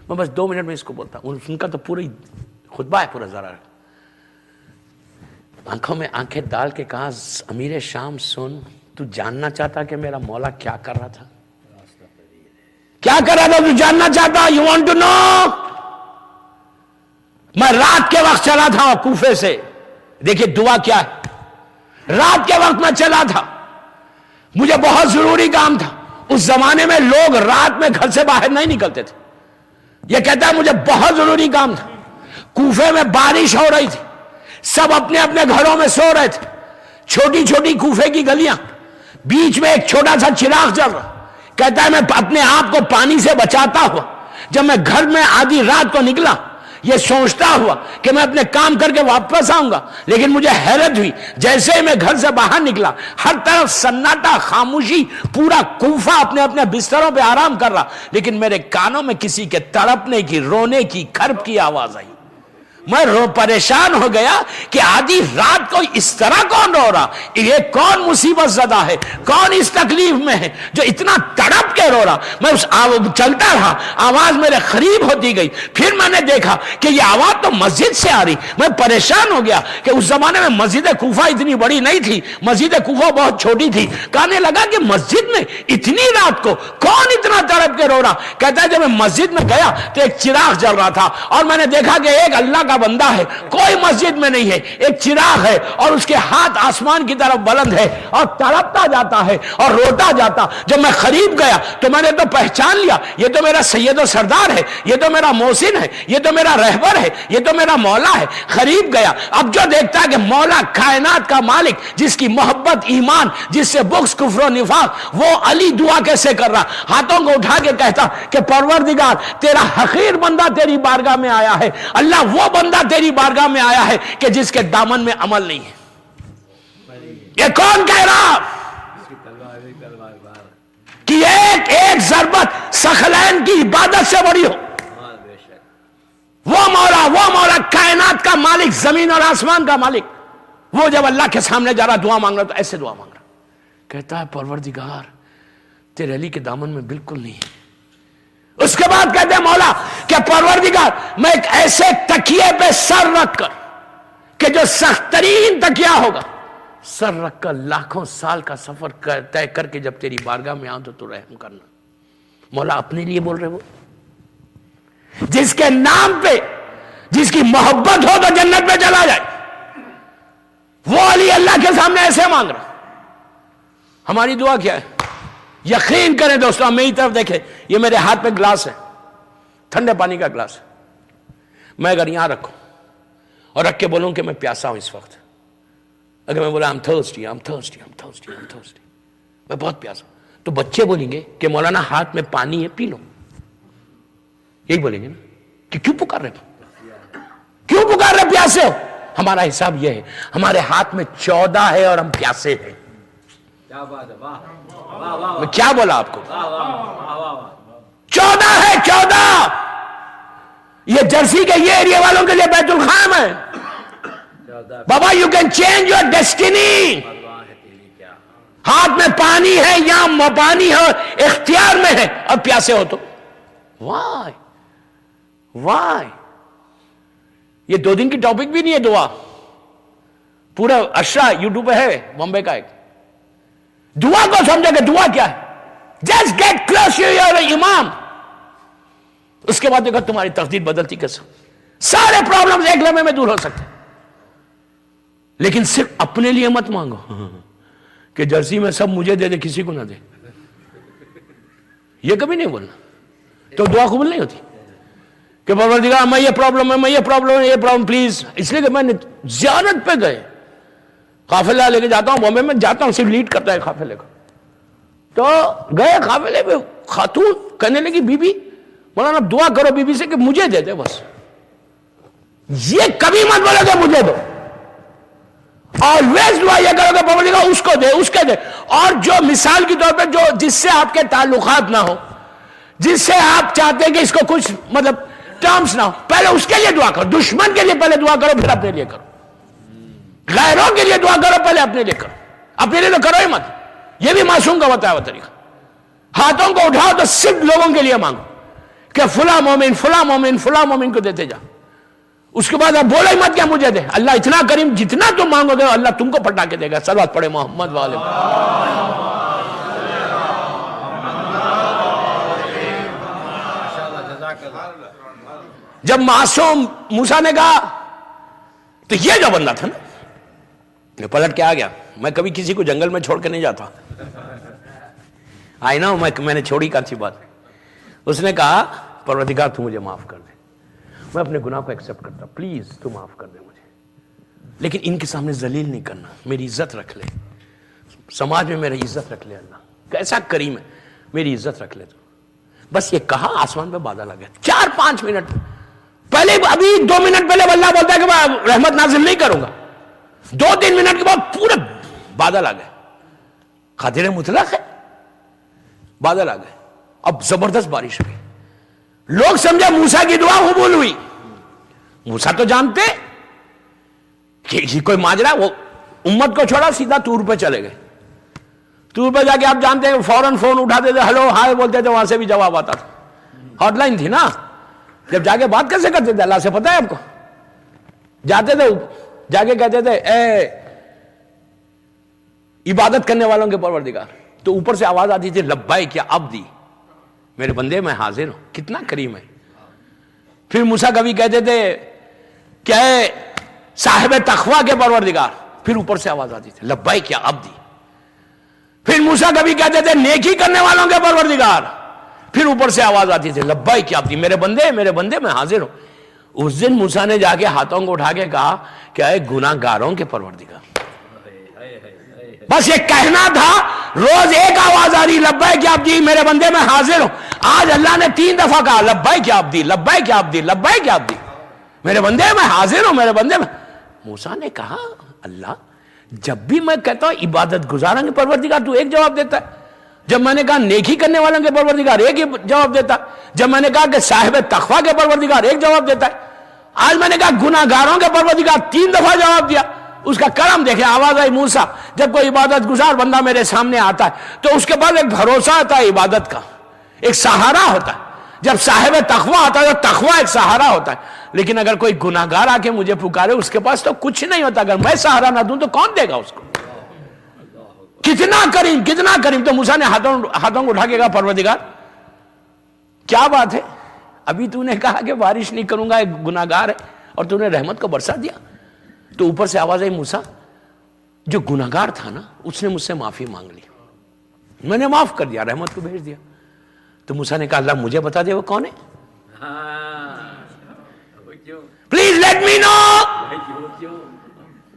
میں بس 2 منٹ میں اس کو بولتا ہوں, ان کا تو پوری خطبہ ہے پورا. زرار آنکھوں میں آنکھیں ڈال کے کہا, امیر شام سن, تو جاننا چاہتا کہ میرا مولا کیا کر رہا تھا, کیا کر رہا تھا, تو جاننا چاہتا, یو وانٹ ٹو نو. میں رات کے وقت چلا تھا کوفے سے, دیکھیے دعا کیا ہے, رات کے وقت میں چلا تھا, مجھے بہت ضروری کام تھا. اس زمانے میں لوگ رات میں گھر سے باہر نہیں نکلتے تھے. یہ کہتا ہے مجھے بہت ضروری کام تھا. کوفے میں بارش ہو رہی تھی, سب اپنے اپنے گھروں میں سو رہے تھے. چھوٹی چھوٹی کوفے کی گلیاں, بیچ میں ایک چھوٹا سا چراغ جل رہا. کہتا ہے میں اپنے آپ کو پانی سے بچاتا ہوا جب میں گھر میں آدھی رات کو نکلا, یہ سوچتا ہوا کہ میں اپنے کام کر کے واپس آؤں گا, لیکن مجھے حیرت ہوئی جیسے ہی میں گھر سے باہر نکلا, ہر طرف سناٹا, خاموشی, پورا کوفہ اپنے اپنے بستروں پہ آرام کر رہا, لیکن میرے کانوں میں کسی کے تڑپنے کی, رونے کی, کھرپ کی آواز آئی. میں پریشان ہو گیا کہ آدھی رات کو اس طرح کون رو رہا, یہ کون مصیبت زدہ ہے, کون اس تکلیف میں ہے جو اتنا تڑپ کے رو رہا. میں چلتا رہا, آواز میرے قریب ہوتی گئی, پھر میں نے دیکھا کہ یہ آواز تو مسجد سے آ رہی. میں پریشان ہو گیا کہ اس زمانے میں مسجد کوفہ اتنی بڑی نہیں تھی, مسجد کوفہ بہت چھوٹی تھی. کہنے لگا کہ مسجد میں اتنی رات کو کون اتنا تڑپ کے رو رہا. کہتا ہے جب میں مسجد میں گیا تو ایک چراغ جل رہا تھا, اور میں نے دیکھا کہ ایک اللہ کا بندہ ہے, کوئی مسجد میں نہیں ہے, ایک چراغ ہے, اور اس کے ہاتھ آسمان کی طرف بلند ہے, اور تڑپتا جاتا ہے اور روتا جاتا. جب میں قریب گیا تو میں نے تو پہچان لیا, یہ تو میرا سید و سردار ہے, یہ تو میرا محسن ہے, یہ تو میرا رہبر ہے, یہ تو میرا مولا ہے. قریب گیا, اب جو دیکھتا ہے کہ مولا کائنات کا مالک, جس کی محبت ایمان, جس سے بغض کفر و نفاق, وہ علی دعا کیسے کر رہا. ہاتھوں کو اٹھا کے کہتا کہ پروردگار, تیرا حقیر بندہ تیری بارگاہ میں آیا ہے. اللہ وہ بندہ تیری بارگاہ میں آیا ہے کہ جس کے دامن میں عمل نہیں ہے. یہ کون کہہ رہا کہ ایک ایک ضربت ثقلین کی عبادت سے بڑی ہو. وہ مولا کائنات کا مالک, زمین اور آسمان کا مالک, وہ جب اللہ کے سامنے جا رہا دعا مانگ رہا تو ایسے دعا مانگ رہا, کہتا ہے پروردگار تیرے علی کے دامن میں بالکل نہیں ہے. اس کے بعد کہتے ہیں مولا کہ پروردگار میں ایک ایسے تکیے پہ سر رکھ کر, کہ جو سخت ترین تکیہ ہوگا, سر رکھ کر لاکھوں سال کا سفر طے کر کے جب تیری بارگاہ میں آؤں تو رحم کرنا. مولا اپنے لیے بول رہے, وہ جس کے نام پہ جس کی محبت ہو تو جنت پہ چلا جائے, وہ علی اللہ کے سامنے ایسے مانگ رہا. ہماری دعا کیا ہے؟ یقین کریں دوستوں, میری طرف دیکھیں, یہ میرے ہاتھ پہ گلاس ہے, ٹھنڈے پانی کا گلاس ہے. میں اگر یہاں رکھوں اور رکھ کے بولوں کہ میں پیاسا ہوں اس وقت, اگر میں بولا I'm thirsty, میں بہت پیاسا ہوں, تو بچے بولیں گے کہ مولانا ہاتھ میں پانی ہے, پی لو. یہی بولیں گے نا کہ کیوں پکار رہے پیاسے ہو. ہمارا حساب یہ ہے, ہمارے ہاتھ میں 14 ہے اور ہم پیاسے ہیں. میں کیا بولا آپ کو, 14 ہے, 14. یہ جرسی کے یہ ایریا والوں کے لیے بیت الخام ہے. بابا you can change your destiny. ہاتھ میں پانی ہے یا پانی ہے اختیار میں ہے اور پیاسے ہو تو وائی. یہ 2 دن کی ٹاپک بھی نہیں ہے دعا. پورا اشرا یوٹیوب پہ ہے بمبے کا ایک. دعا کو سمجھے کہ دعا کیا ہے. Just get close to your امام. اس کے بعد دیکھو تمہاری تقدیر بدلتی کیسے. سارے پرابلمز ایک لمحے میں دور ہو سکتے. لیکن صرف اپنے لیے مت مانگو کہ جرسی میں سب مجھے دے دے کسی کو نہ دے. یہ کبھی نہیں بولنا تو دعا قبول نہیں ہوتی. کہ پروردگار میں یہ پرابلم ہے, میں یہ پرابلم پلیز. اس لیے کہ میں نے زیارت پہ گئے, قافلہ لے کے جاتا ہوں بامبے میں, جاتا ہوں صرف لیڈ کرتا ہے قافلے کا. تو گئے قافلے پہ, خاتون کہنے لگی بی بی مولانا دعا کرو بی بی سے کہ مجھے دے دے بس. یہ کبھی مت بولو کہ مجھے دو. آلویز دعا یہ کرو کہ پروردگار اس کو دے, اس کے دے. اور جو مثال کی طور پہ جو جس سے آپ کے تعلقات نہ ہو, جس سے آپ چاہتے ہیں کہ اس کو کچھ مطلب ٹرمز نہ ہو, پہلے اس کے لیے دعا کرو. دشمن کے لیے پہلے دعا کرو, پھر اپنے لیے کرو. غیروں کے لیے دعا کرو, پہلے اپنے لیے کرو. اپنے لیے تو کرو ہی مت. یہ بھی معصوم کا بتایا ہوا طریقہ. ہاتھوں کو اٹھاؤ تو صرف لوگوں کے لیے مانگو کہ فلاں مومن فلاں مومن فلاں مومن کو دیتے جا. اس کے بعد آپ بولو ہی مت کیا مجھے دے. اللہ اتنا کریم, جتنا تم مانگو گے اللہ تم کو پٹا کے دے گا. صلوات پڑھے محمد والے. جب معصوم موسیٰ نے کہا تو یہ جو بندہ تھا نا, یہ پلٹ کے آ گیا. میں کبھی کسی کو جنگل میں چھوڑ کے نہیں جاتا. آئی نو میں نے چھوڑی کون سی بات. اس نے کہا پروردگار تو مجھے معاف کر دے, میں اپنے گناہ کو ایکسپٹ کرتا, پلیز تو معاف کر دے مجھے, لیکن ان کے سامنے ذلیل نہیں کرنا, میری عزت رکھ لے, سماج میں میری عزت رکھ لے. اللہ کیسا کریم ہے, میری عزت رکھ لے تو. بس یہ کہا آسمان پہ بادل آ گیا. 4-5 منٹ پہلے, ابھی 2 منٹ پہلے اللہ بولتا ہے کہ میں رحمت نازل نہیں کروں گا, 2-3 منٹ کے بعد پورے بادل آ گئے. قادر مطلق ہے, بادل آ گئے. اب زبردست بارش ہوئی. لوگ سمجھا موسیٰ کی دعا قبول ہوئی. موسیٰ تو جانتے کہ کوئی ماجرا, وہ امت کو چھوڑا سیدھا طور پہ چلے گئے. طور پہ جا کے آپ جانتے ہیں فوراً فون اٹھاتے تھے, ہلو ہائے بولتے تھے, وہاں سے بھی جواب آتا تھا. ہاٹ لائن تھی نا. جب جا کے بات کیسے کرتے تھے اللہ سے پتہ ہے آپ کو. جاتے تھے جا کے کہتے تھے اے عبادت کرنے والوں کے پروردگار, تو اوپر سے آواز آتی تھی لبیک یا عبدی, میرے بندے میں حاضر ہوں. کتنا کریم ہے. پھر موسیٰ کبھی کہتے تھے کہ اے صاحب تقویٰ کے پروردگار, پھر اوپر سے آواز آتی تھی لبیک یا عبدی. پھر موسیٰ کبھی کہتے تھے نیکی کرنے والوں کے پروردگار, پھر اوپر سے آواز آتی تھی لبیک یا عبدی, میرے بندے میں حاضر ہوں. اس دن موسیٰ نے جا کے ہاتھوں کو اٹھا کے کہا کہ اے گناہ گاروں کے پروردگار. بس یہ کہنا تھا, روز ایک آواز آ رہی لبیک یا عبدی, میرے بندے میں حاضر ہوں. آج اللہ نے 3 دفعہ کہا لبیک یا عبدی, لبیک یا عبدی, لبیک یا عبدی, میرے بندے میں حاضر ہوں, میرے بندے میں. موسیٰ نے کہا اللہ جب بھی میں کہتا ہوں عبادت گزاروں کے پروردگار تو ایک جواب دیتا ہے, جب میں نے کہا نیکی کرنے والوں کے پروردگار ایک ہی جواب دیتا ہے, جب میں نے کہا کہ صاحب تقویٰ کے پروردگار ایک جواب دیتا ہے, آج میں نے کہا گناہ گاروں کے پروردگار 3 دفعہ جواب دیا. اس کا کرم دیکھیں. آواز آئی موسیٰ, جب کوئی عبادت گزار بندہ میرے سامنے آتا ہے تو اس کے بعد ایک بھروسہ آتا ہے عبادت کا, ایک سہارا ہوتا ہے. جب صاحب تقویٰ آتا ہے تو تقویٰ ایک سہارا ہوتا ہے. لیکن اگر کوئی گناہ گار آ کے مجھے پکارے, اس کے پاس تو کچھ نہیں ہوتا. اگر میں سہارا نہ دوں تو کون دے گا اس کو. کتنا کریم. تو موسیٰ نے ہاتھوں کو اٹھا کے کہا پروردگار کیا بات ہے, ابھی تو نے کہا کہ بارش نہیں کروں گا, ایک گناہ گار ہے, اور تو نے رحمت کو برسا دیا. تو اوپر سے آواز آئی موسیٰ جو گناہ گار تھا نا اس نے مجھ سے معافی مانگ لی, میں نے معاف کر دیا, رحمت کو بھیج دیا. تو موسیٰ نے کہا اللہ مجھے بتا دے وہ کون ہے, پلیز لیٹ می نو.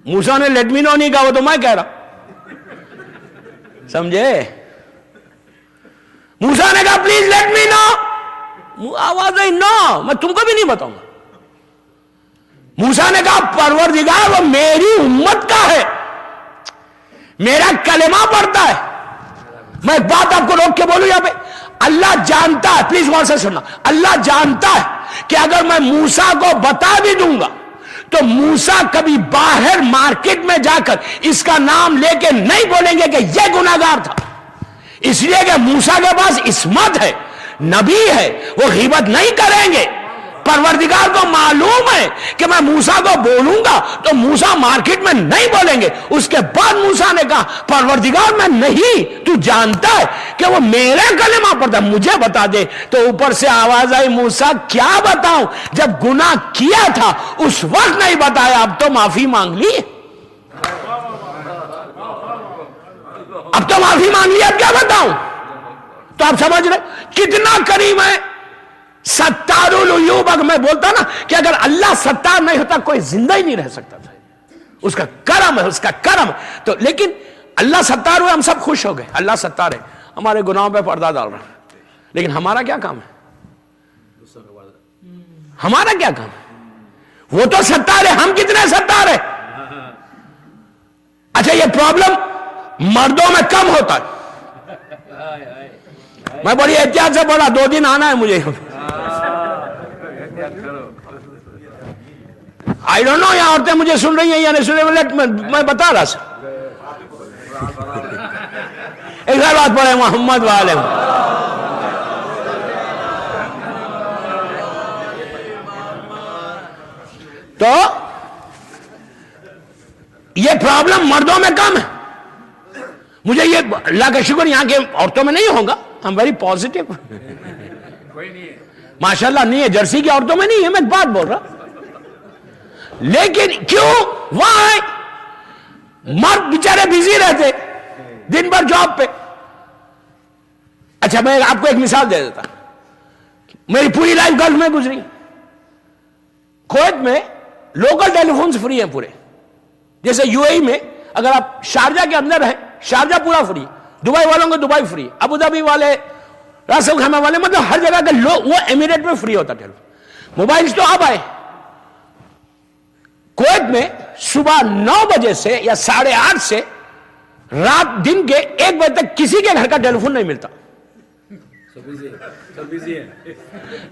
موسیٰ نے لیٹ می نو نہیں کہا, وہ تو میں کہہ رہا, سمجھے. موسیٰ نے کہا پلیز لیٹ می نو, آواز آئی نو, میں تم کو بھی نہیں بتاؤں گا. موسیٰ نے کہا پروردگار وہ میری امت کا ہے, میرا کلمہ پڑھتا ہے. میں ایک بات آپ کو روک کے بولوں یہاں پہ, اللہ جانتا ہے, پلیز غور سے سننا, اللہ جانتا ہے کہ اگر میں موسیٰ کو بتا بھی دوں گا تو موسیٰ کبھی باہر مارکیٹ میں جا کر اس کا نام لے کے نہیں بولیں گے کہ یہ گناہگار تھا، اس لیے کہ موسیٰ کے پاس عصمت ہے، نبی ہے، وہ غیبت نہیں کریں گے۔ پروردگار کو معلوم ہے کہ میں موسیٰ کو بولوں گا تو موسیٰ مارکیٹ میں نہیں بولیں گے۔ اس کے بعد موسیٰ نے کہا پروردگار میں نہیں، تو جانتا ہے کہ وہ میرے کلمہ پڑھتا، مجھے بتا دے۔ تو اوپر سے آواز آئی موسیٰ کیا بتاؤں، جب گناہ کیا تھا اس وقت نہیں بتایا، اب تو معافی مانگ لی، اب تو معافی مانگ لی، اب کیا بتاؤں۔ تو آپ سمجھ رہے کتنا کریم ہے، ستار العیوب۔ اگر میں بولتا نا کہ اگر اللہ ستار نہیں ہوتا کوئی زندہ ہی نہیں رہ سکتا تھا، اس کا کرم ہے، اس کا کرم۔ تو لیکن اللہ ستار ہوئے، ہم سب خوش ہو گئے، اللہ ستار ہے، ہمارے گناہوں پہ پردہ ڈال رہا ہے، لیکن ہمارا کیا کام ہے، ہمارا کیا کام ہے؟ وہ تو ستار ہے، ہم کتنے ستار ہیں؟ اچھا یہ پرابلم مردوں میں کم ہوتا ہے، میں بڑی احتیاط سے بولا 2 دن آنا ہے مجھے، آئی ڈونٹ نو یہاں عورتیں مجھے سن رہی ہیں یا نہیں سن رہی، میں بتا رہا سا۔ ایک اور بات پڑھے محمد والے، تو یہ پرابلم مردوں میں کم ہے۔ مجھے یہ اللہ کا شکر یہاں کے عورتوں میں نہیں ہوگا، ہم ویری پازیٹیو، ماشاءاللہ نہیں ہے، جرسی کی عورتوں میں نہیں ہے، میں ایک بات بول رہا، لیکن کیوں وہاں مرد بیچارے بزی رہتے دن بھر جاب پہ۔ اچھا میں آپ کو ایک مثال دے دیتا، میری پوری لائف گلف میں گزری، کویت میں لوکل ٹیلی فونز فری ہیں پورے، جیسے یو اے ای میں اگر آپ شارجہ کے اندر ہیں شارجہ پورا فری، دبئی والوں کو دبئی فری، ابو ظبی والے، راس الخیمہ والے، مطلب ہر جگہ کے لوگ، وہ ایمریٹ میں فری ہوتا ٹیلی فون۔ موبائلز تو اب آئے، کویت میں صبح 9 بجے سے یا 8:30 سے رات دن کے 1 بجے تک کسی کے گھر کا ٹیلی فون نہیں ملتا،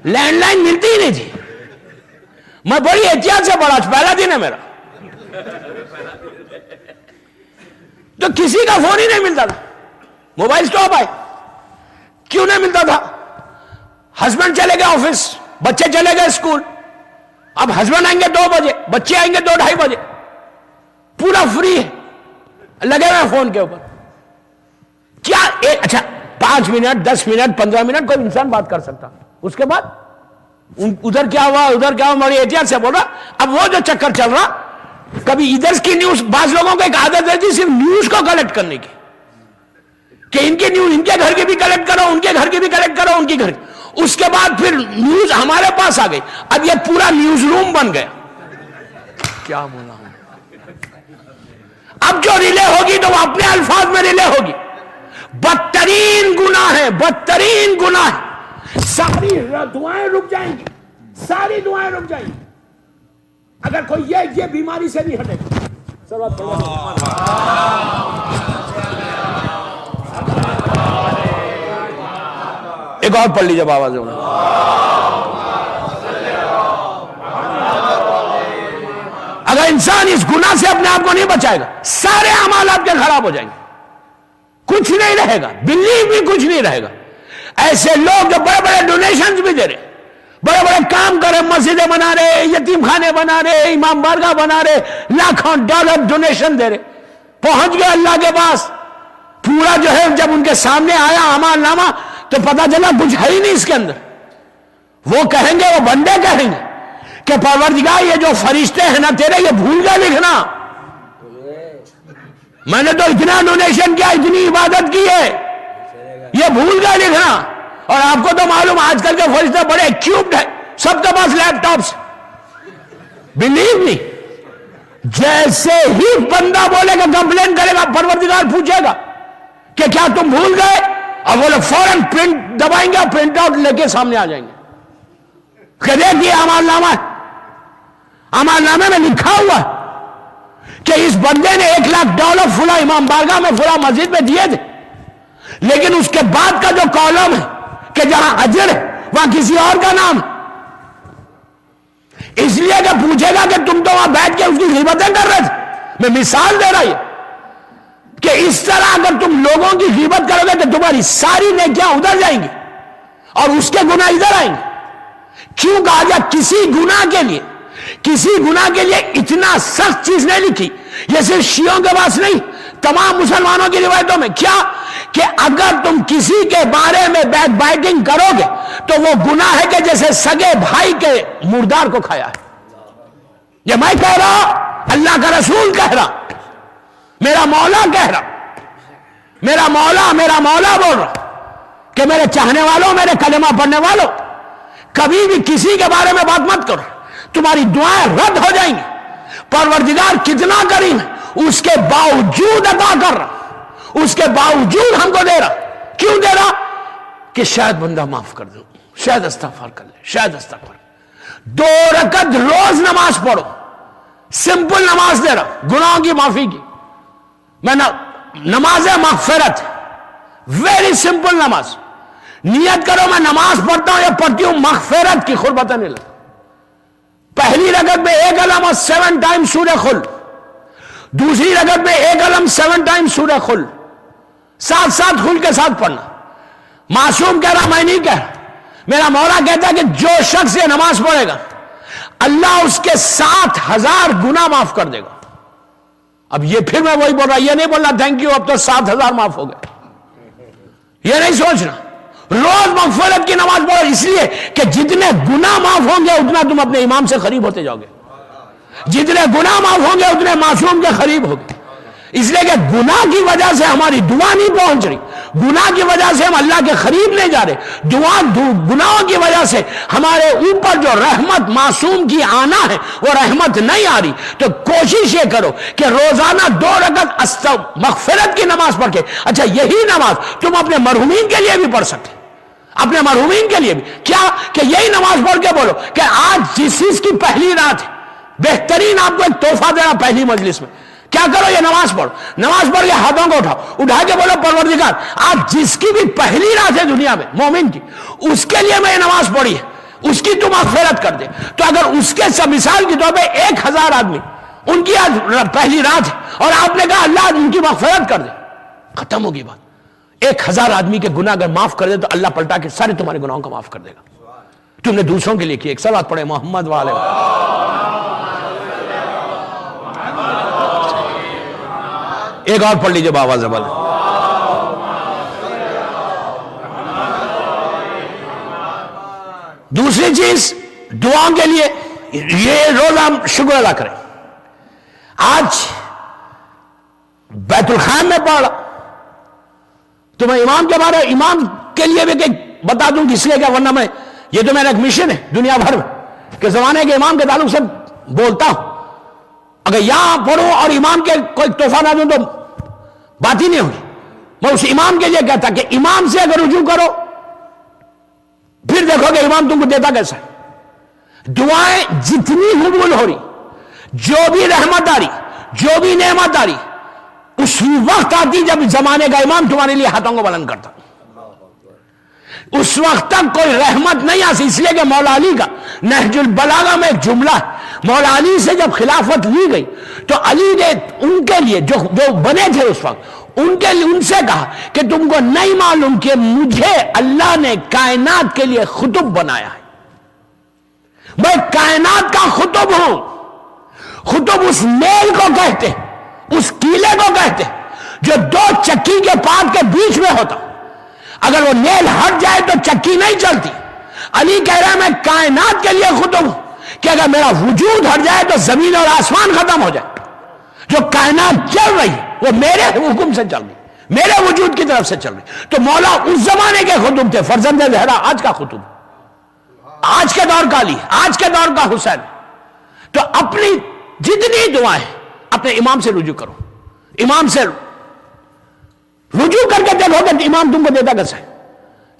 لینڈ لائن ملتی ہی نہیں تھی۔ میں بڑی احتیاط سے پڑھا، پہلا دن ہے میرا، تو کسی کا فون ہی نہیں ملتا تھا۔ موبائل تو اب آئے، کیوں نہیں ملتا تھا؟ ہسبینڈ چلے گئے آفس، بچے چلے گئے اسکول، اب ہسبینڈ آئیں گے 2 بجے، بچے آئیں گے 2-2:30 بجے، پورا فری ہے، لگے ہوئے فون کے اوپر۔ کیا اچھا 5 منٹ 10 منٹ 15 منٹ کوئی انسان بات کر سکتا، اس کے بعد ادھر کیا ہوا ادھر کیا ہوا، بڑی احتیاط سے بول رہا۔ اب وہ جو چکر چل رہا، کبھی ادھر کی نیوز، بعض لوگوں کو ایک عادت رہتی صرف نیوز کو کلیکٹ کرنے کی، کہ ان کی نیوز ان کے گھر کی بھی کلیکٹ کرو، ان کے گھر کی بھی کلیکٹ کرو، ان کی گھر، اس کے بعد پھر نیوز ہمارے پاس آ گئی، اب یہ پورا نیوز روم بن گیا۔ کیا بولا ہوں، اب جو ریلے ہوگی تو وہ اپنے الفاظ میں ریلے ہوگی۔ بدترین گناہ ہے، بدترین گناہ ہے، ساری دعائیں رک جائیں گی، ساری دعائیں رک جائیں گی اگر کوئی یہ بیماری سے نہیں ہٹے گا۔ ایک اور پڑھ لیجیے بابا سے، اگر انسان اس گناہ سے اپنے آپ کو نہیں بچائے گا سارے اعمال آپ کے خراب ہو جائیں گے، کچھ نہیں رہے گا، بلیو بھی کچھ نہیں رہے گا۔ ایسے لوگ جو بڑے بڑے ڈونیشنز بھی دے رہے، بڑے بڑے کام کر رہے، مسجدیں بنا رہے، یتیم خانے بنا رہے، امام بارگاہ بنا رہے، لاکھوں ڈالر ڈونیشن دے رہے، پہنچ گئے اللہ کے پاس، پورا جو ہے جب ان کے سامنے آیا اعمال نامہ تو پتا چلا کچھ ہے ہی نہیں اس کے اندر۔ وہ کہیں گے، وہ بندے کہیں گے کہ پروردگار یہ جو فرشتے ہیں نا تیرے، یہ بھول گیا لکھنا، میں نے تو اتنا ڈونیشن کیا، اتنی عبادت کی ہے، یہ بھول گیا لکھنا۔ اور آپ کو تو معلوم آج کل کے فرشتے بڑے ایکیوپڈ ہیں، سب کے پاس لیپ ٹاپس، بلیو نہیں، جیسے ہی بندہ بولے گا کمپلین کرے گا، پروردگار پوچھے گا کہ کیا تم بھول گئے، اور وہ لوگ فوراً پرنٹ دبائیں گے اور پرنٹ آؤٹ لے کے سامنے آ جائیں گے کہ دیکھیے اعمال نامہ، اعمال نامے میں لکھا ہوا کہ اس بندے نے $1,00,000 فلاں امام بارگاہ میں فلاں مسجد میں دیے تھے، لیکن اس کے بعد کا جو کالم ہے کہ جہاں اجر ہے وہاں کسی اور کا نام ہے۔ گا کہ تم تو وہاں بیٹھ کے اس کی غیبتیں کر رہے تھے. میں مثال دے رہا ہوں کہ اس طرح اگر تم لوگوں کی غیبت کرو گے تو تمہاری ساری نیکیاں ادھر جائیں گی اور اس کے گناہ ادھر آئیں گے. کیوں کہا گیا کسی گناہ کے لیے اتنا سخت چیز نہیں لکھی؟ یہ صرف شیعوں کے پاس نہیں، تمام مسلمانوں کی روایتوں میں. کیا کہ اگر تم کسی کے بارے میں بیک بائٹنگ کرو گے تو وہ گناہ ہے کہ جیسے سگے بھائی کے مردار کو کھایا ہے. یہ میں کہہ رہا، اللہ کا رسول کہہ رہا، میرا مولا کہہ رہا، میرا مولا بول رہا کہ میرے چاہنے والوں، میرے کلمہ پڑھنے والوں، کبھی بھی کسی کے بارے میں بات مت کرو، تمہاری دعائیں رد ہو جائیں گی. پروردگار کتنا کریم ہے، اس کے باوجود عطا کر رہا، اس کے باوجود ہم کو دے رہا. کیوں دے رہا؟ کہ شاید بندہ معاف کر دے، شاید استغفار کر لے، شاید استغفار. 2 رکعت روز نماز پڑھو، سمپل نماز دے رہا، گناہوں کی معافی کی. میں نماز مغفرت، ویری سمپل نماز. نیت کرو میں نماز پڑھتا ہوں یا پڑھتی ہوں مغفرت کی، قربتیں نہیں لگتا. پہلی رکعت میں 1 علم اور 7 ٹائم سورہ خل، دوسری رکعت میں 1 علم 7 ٹائم سورہ خل، ساتھ خل کے ساتھ پڑھنا. معصوم کہہ رہا، میں نہیں کہہ رہا. میرا مولا کہتا ہے کہ جو شخص یہ نماز پڑھے گا اللہ اس کے 7,000 گناہ معاف کر دے گا. اب یہ پھر میں وہی بول رہا، یہ نہیں بولنا تھینک یو اب تو 7,000 معاف ہو گئے، یہ نہیں سوچنا. روز مغفرت کی نماز پڑھو، اس لیے کہ جتنے گناہ معاف ہوں گے اتنا تم اپنے امام سے قریب ہوتے جاؤ گے. جتنے گناہ معاف ہوں گے اتنے معصوم کے قریب ہوگے. اس لیے کہ گناہ کی وجہ سے ہماری دعا نہیں پہنچ رہی، گناہ کی وجہ سے ہم اللہ کے قریب نہیں جا رہے. گناہوں کی وجہ سے ہمارے اوپر جو رحمت معصوم کی آنا ہے وہ رحمت نہیں آ رہی. تو کوشش یہ کرو کہ روزانہ 2 رکعت مغفرت کی نماز پڑھ کے، اچھا یہی نماز تم اپنے مرحومین کے لیے بھی پڑھ سکتے، اپنے مرحومین کے لیے بھی. کیا کہ یہی نماز پڑھ کے بولو کہ آج جس چیز کی پہلی رات ہے، بہترین آپ کو ایک تحفہ دینا پہلی مجلس میں. کیا کرو؟ یہ نماز پڑھو، نماز پڑھ کے ہاتھوں کو اٹھا کے بولو پروردگار آج جس کی بھی پہلی رات ہے دنیا میں مومن کی، اس کے لیے میں یہ نماز پڑھی ہے، اس کی تم مغفرت کر دے. تو اگر اس کے سب مثال کے طور پہ 1,000 آدمی ان کی آج پہلی رات ہے اور آپ نے کہا اللہ ان کی مغفرت کر دے، ختم ہوگی بات. 1,000 آدمی کے گناہ اگر معاف کر دے تو اللہ پلٹا کے سارے تمہارے گناہوں کو معاف کر دے گا. تم نے دوسروں کے لیے کی. ایک صلوات پڑھے محمد والے. ایک اور پڑھ لیجئے باواز زبل. دوسری چیز دعاؤں کے لیے یہ روز ہم شکر ادا کریں. آج بیت الخان میں پڑھا تو میں امام کے بارے امام کے لیے بھی بتا دوں کس لیے کیا، ورنہ میں یہ تو میرا ایک مشن ہے دنیا بھر میں کہ زمانے کے امام کے تعلق سے بولتا ہوں. اگر یہاں پڑھوں اور امام کے کوئی تحفہ نہ دوں تو بات ہی نہیں ہوگی. میں اس امام کے لیے کہتا کہ امام سے اگر رجوع کرو پھر دیکھو کہ امام تم کو دیتا کیسا ہے. دعائیں جتنی قبول ہو رہی، جو بھی رحمت آ رہی، جو بھی نعمت آ رہی، اس وقت آتی جب زمانے کا امام تمہارے لیے ہاتھوں کو بلند کرتا. اس وقت تک کوئی رحمت نہیں آتی. اس لیے کہ مولا علی کا نہج البلاغہ میں ایک جملہ ہے، مولا علی سے جب خلافت لی گئی تو علی نے ان کے لیے جو بنے تھے اس وقت ان کے لیے ان سے کہا کہ تم کو نہیں معلوم کہ مجھے اللہ نے کائنات کے لیے خطب بنایا ہے، میں کائنات کا خطب ہوں. خطب اس میل کو کہتے، اس کیلے کو کہتے جو 2 چکی کے پات کے بیچ میں ہوتا. اگر وہ نیل ہٹ جائے تو چکی نہیں چلتی. علی کہہ رہا ہے میں کائنات کے لیے خطب ہوں کہ اگر میرا وجود ہٹ جائے تو زمین اور آسمان ختم ہو جائے. جو کائنات چل رہی وہ میرے حکم سے چل رہی، میرے وجود کی طرف سے چل رہی. تو مولا اس زمانے کے خطب تھے. فرزند زہرا آج کا خطب، آج کے دور کا علی، آج کے دور کا حسین. تو اپنی جتنی دعائیں اپنے امام سے رجوع کرو. امام سے رجوع کر کے دیکھو کہ امام تم کو دیتا کیسا ہے.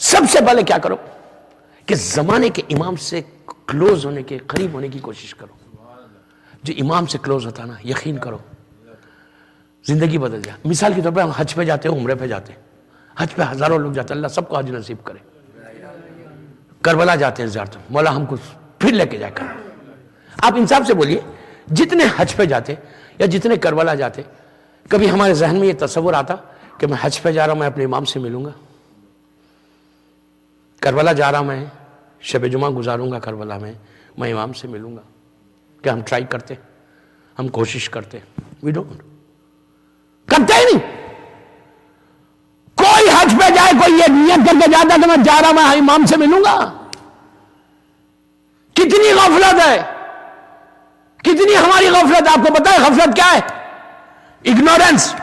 سب سے پہلے کیا کرو کہ زمانے کے امام سے کلوز ہونے کے، قریب ہونے کی کوشش کرو. جو امام سے کلوز ہوتا نا، یقین کرو زندگی بدل جائے. مثال کے طور پہ ہم حج پہ جاتے ہیں، عمرے پہ جاتے ہیں، حج پہ ہزاروں لوگ جاتے ہیں، اللہ سب کو حج نصیب کرے. کربلا جاتے ہیں زیارت، مولا ہم کو پھر لے کے جائے کربلا. آپ انصاف سے بولیے, جتنے حج پہ جاتے یا جتنے کربلا جاتے, کبھی ہمارے ذہن میں یہ تصور آتا کہ میں حج پہ جا رہا ہوں, میں اپنے امام سے ملوں گا؟ کربلا جا رہا ہوں, میں شب جمعہ گزاروں گا کربلا میں امام سے ملوں گا؟ کہ ہم ٹرائی کرتے, ہم کوشش کرتے؟ وی ڈونٹ, کرتے ہی نہیں. کوئی حج پہ جائے, کوئی یہ نیت کر کے جاتا کہ میں جا رہا ہوں, میں امام سے ملوں گا. کتنی غفلت ہے, کتنی ہماری غفلت. آپ کو پتا ہے غفلت کیا ہے؟ اگنورنس.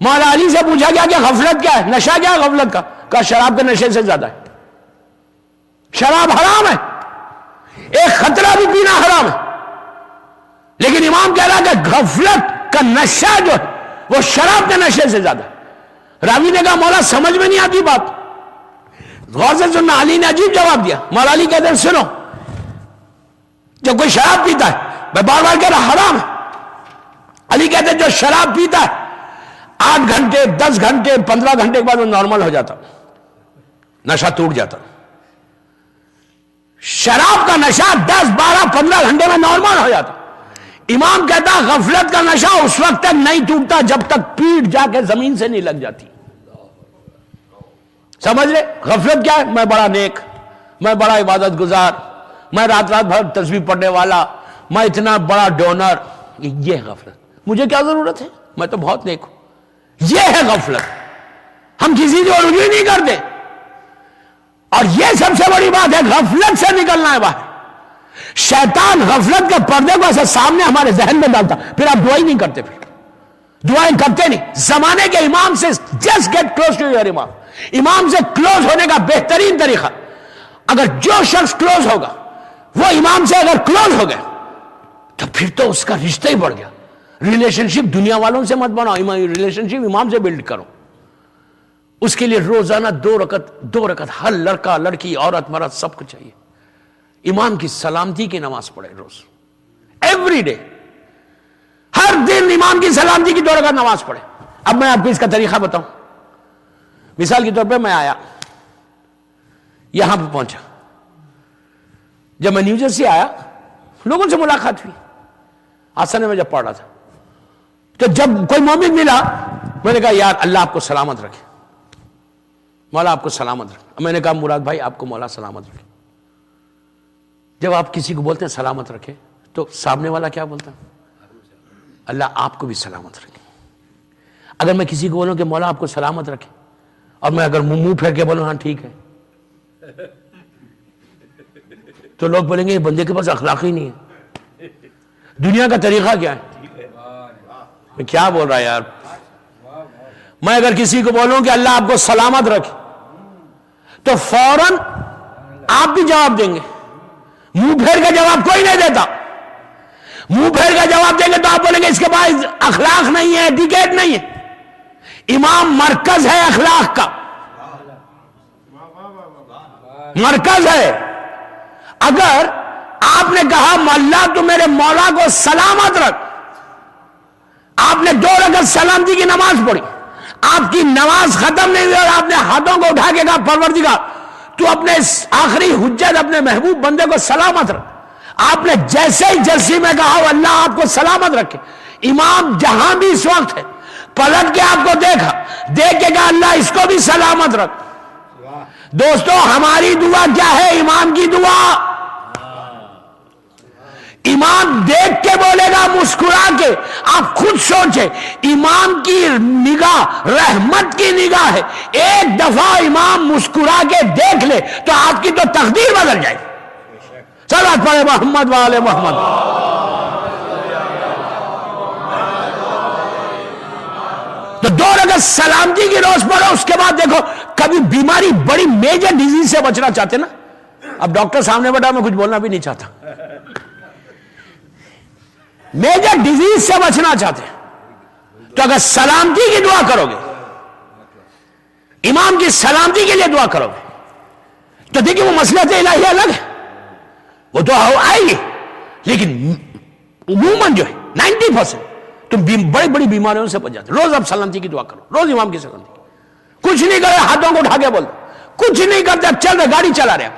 مولا علی سے پوچھا گیا کہ غفلت کیا ہے, نشہ کیا ہے غفلت کا؟ کہا شراب کے نشے سے زیادہ ہے. شراب حرام ہے, ایک خطرہ بھی پینا حرام ہے, لیکن امام کہہ رہا کہ غفلت کا نشہ جو ہے وہ شراب کے نشے سے زیادہ ہے. راوی نے کہا مولا سمجھ میں نہیں آتی بات, غور سے سننا. علی نے عجیب جواب دیا. مولا علی کہتے ہیں سنو, جب کوئی شراب پیتا ہے, میں بار بار کہہ رہا حرام ہے, علی کہتے ہیں جو شراب پیتا ہے 8 گھنٹے 10 گھنٹے 15 گھنٹے کے بعد وہ نارمل ہو جاتا, نشہ ٹوٹ جاتا. شراب کا نشہ 10 12 15 گھنٹے میں نارمل ہو جاتا. امام کہتا غفلت کا نشہ اس وقت تک نہیں ٹوٹتا جب تک پیٹ جا کے زمین سے نہیں لگ جاتی. سمجھ رہے غفلت کیا ہے؟ میں بڑا نیک, میں بڑا عبادت گزار, میں رات رات بھر تسبیح پڑھنے والا, میں اتنا بڑا ڈونر. یہ ہے غفلت. مجھے کیا ضرورت ہے, میں تو بہت نیک ہوں. یہ ہے غفلت. ہم کسی کو رجوع نہیں کرتے, اور یہ سب سے بڑی بات ہے, غفلت سے نکلنا ہے باہر. شیطان غفلت کے پردے کو ایسے سامنے ہمارے ذہن میں ڈالتا, پھر آپ دعائیں نہیں کرتے, پھر دعائیں کرتے نہیں. زمانے کے امام سے just get close to your امام. امام سے کلوز ہونے کا بہترین طریقہ, اگر جو شخص کلوز ہوگا وہ امام سے اگر کلوز ہو گئے تو پھر تو اس کا رشتہ ہی بڑھ گیا. ریلیشن شپ دنیا والوں سے مت بناؤ, ریلیشن شپ امام سے بلڈ کرو. اس کے لیے روزانہ 2 رکعت ہر لڑکا لڑکی عورت مرد سب کو چاہیے. امام کی سلامتی کی نماز پڑھے روز, ایوری ڈے, ہر دن امام کی سلامتی کی 2 رکعت نماز پڑھے. اب میں آپ کو اس کا طریقہ بتاؤں. مثال کے طور پہ میں آیا, یہاں پہ پہنچا, جب میں نیو جرسی آیا لوگوں سے ملاقات ہوئی, آسن میں جب پڑھ رہا تھا, تو جب کوئی مومن ملا میں نے کہا یار اللہ آپ کو سلامت رکھے, مولا آپ کو سلامت رکھے. میں نے کہا مراد بھائی آپ کو مولا سلامت رکھے. جب آپ کسی کو بولتے ہیں سلامت رکھے تو سامنے والا کیا بولتا ہے؟ اللہ آپ کو بھی سلامت رکھے. اگر میں کسی کو بولوں کہ مولا آپ کو سلامت رکھے, اور میں اگر منہ پھیر کے بولوں ہاں ٹھیک ہے, تو لوگ بولیں گے یہ بندے کے پاس اخلاق ہی نہیں ہے. دنیا کا طریقہ کیا ہے؟ میں کیا بول رہا ہے یار. میں اگر کسی کو بولوں کہ اللہ آپ کو سلامت رکھے تو فوراً آپ بھی جواب دیں گے. منہ پھیر کا جواب کوئی نہیں دیتا. منہ پھیر کا جواب دیں گے تو آپ بولیں گے اس کے پاس اخلاق نہیں ہے, ایٹیکیٹ نہیں ہے. امام مرکز ہے اخلاق کا, مرکز ہے. اگر آپ نے کہا اللہ تو میرے مولا کو سلامت رکھ, آپ نے 2 رکعت سلامتی کی نماز پڑھی, آپ کی نماز ختم نہیں ہوئی اور آپ نے ہاتھوں کو اٹھا کے کہا پروردگار تو اپنے آخری حجت اپنے محبوب بندے کو سلامت رکھ. آپ نے جیسے ہی جرسی میں کہا اللہ آپ کو سلامت رکھے, امام جہاں بھی اس وقت ہے پلٹ کے آپ کو دیکھا, دیکھ کے کہا اللہ اس کو بھی سلامت رکھ. دوستو ہماری دعا کیا ہے؟ امام کی دعا. امام دیکھ کے بولے گا مسکرا کے. آپ خود سوچیں, امام کی نگاہ رحمت کی نگاہ ہے. ایک دفعہ امام مسکرا کے دیکھ لے تو آپ کی تو تقدیر بدل جائے. صلوات پڑھے محمد وآل محمد. تو 2 رکعت سلامتی کی روز پڑھو. اس کے بعد دیکھو کبھی بیماری بڑی میجر ڈیزیز سے بچنا چاہتے نا, اب ڈاکٹر سامنے بیٹھا میں کچھ بولنا بھی نہیں چاہتا, میجر ڈیزیز سے بچنا چاہتے ہیں تو اگر سلامتی کی دعا کرو گے, امام کی سلامتی کے لیے دعا کرو گے تو دیکھیں وہ مصلحت الہی الگ ہے, وہ دعا آئے گی. لیکن عموماً جو ہے 90% تم بڑی بڑی بیماریوں سے بچ جاتے. روز آپ سلامتی کی دعا کرو, روز امام کی سلامتی. کچھ نہیں کرے ہاتھوں کو اٹھا کے بول دو, کچھ نہیں کرتے, اب چل رہے گاڑی چلا رہے,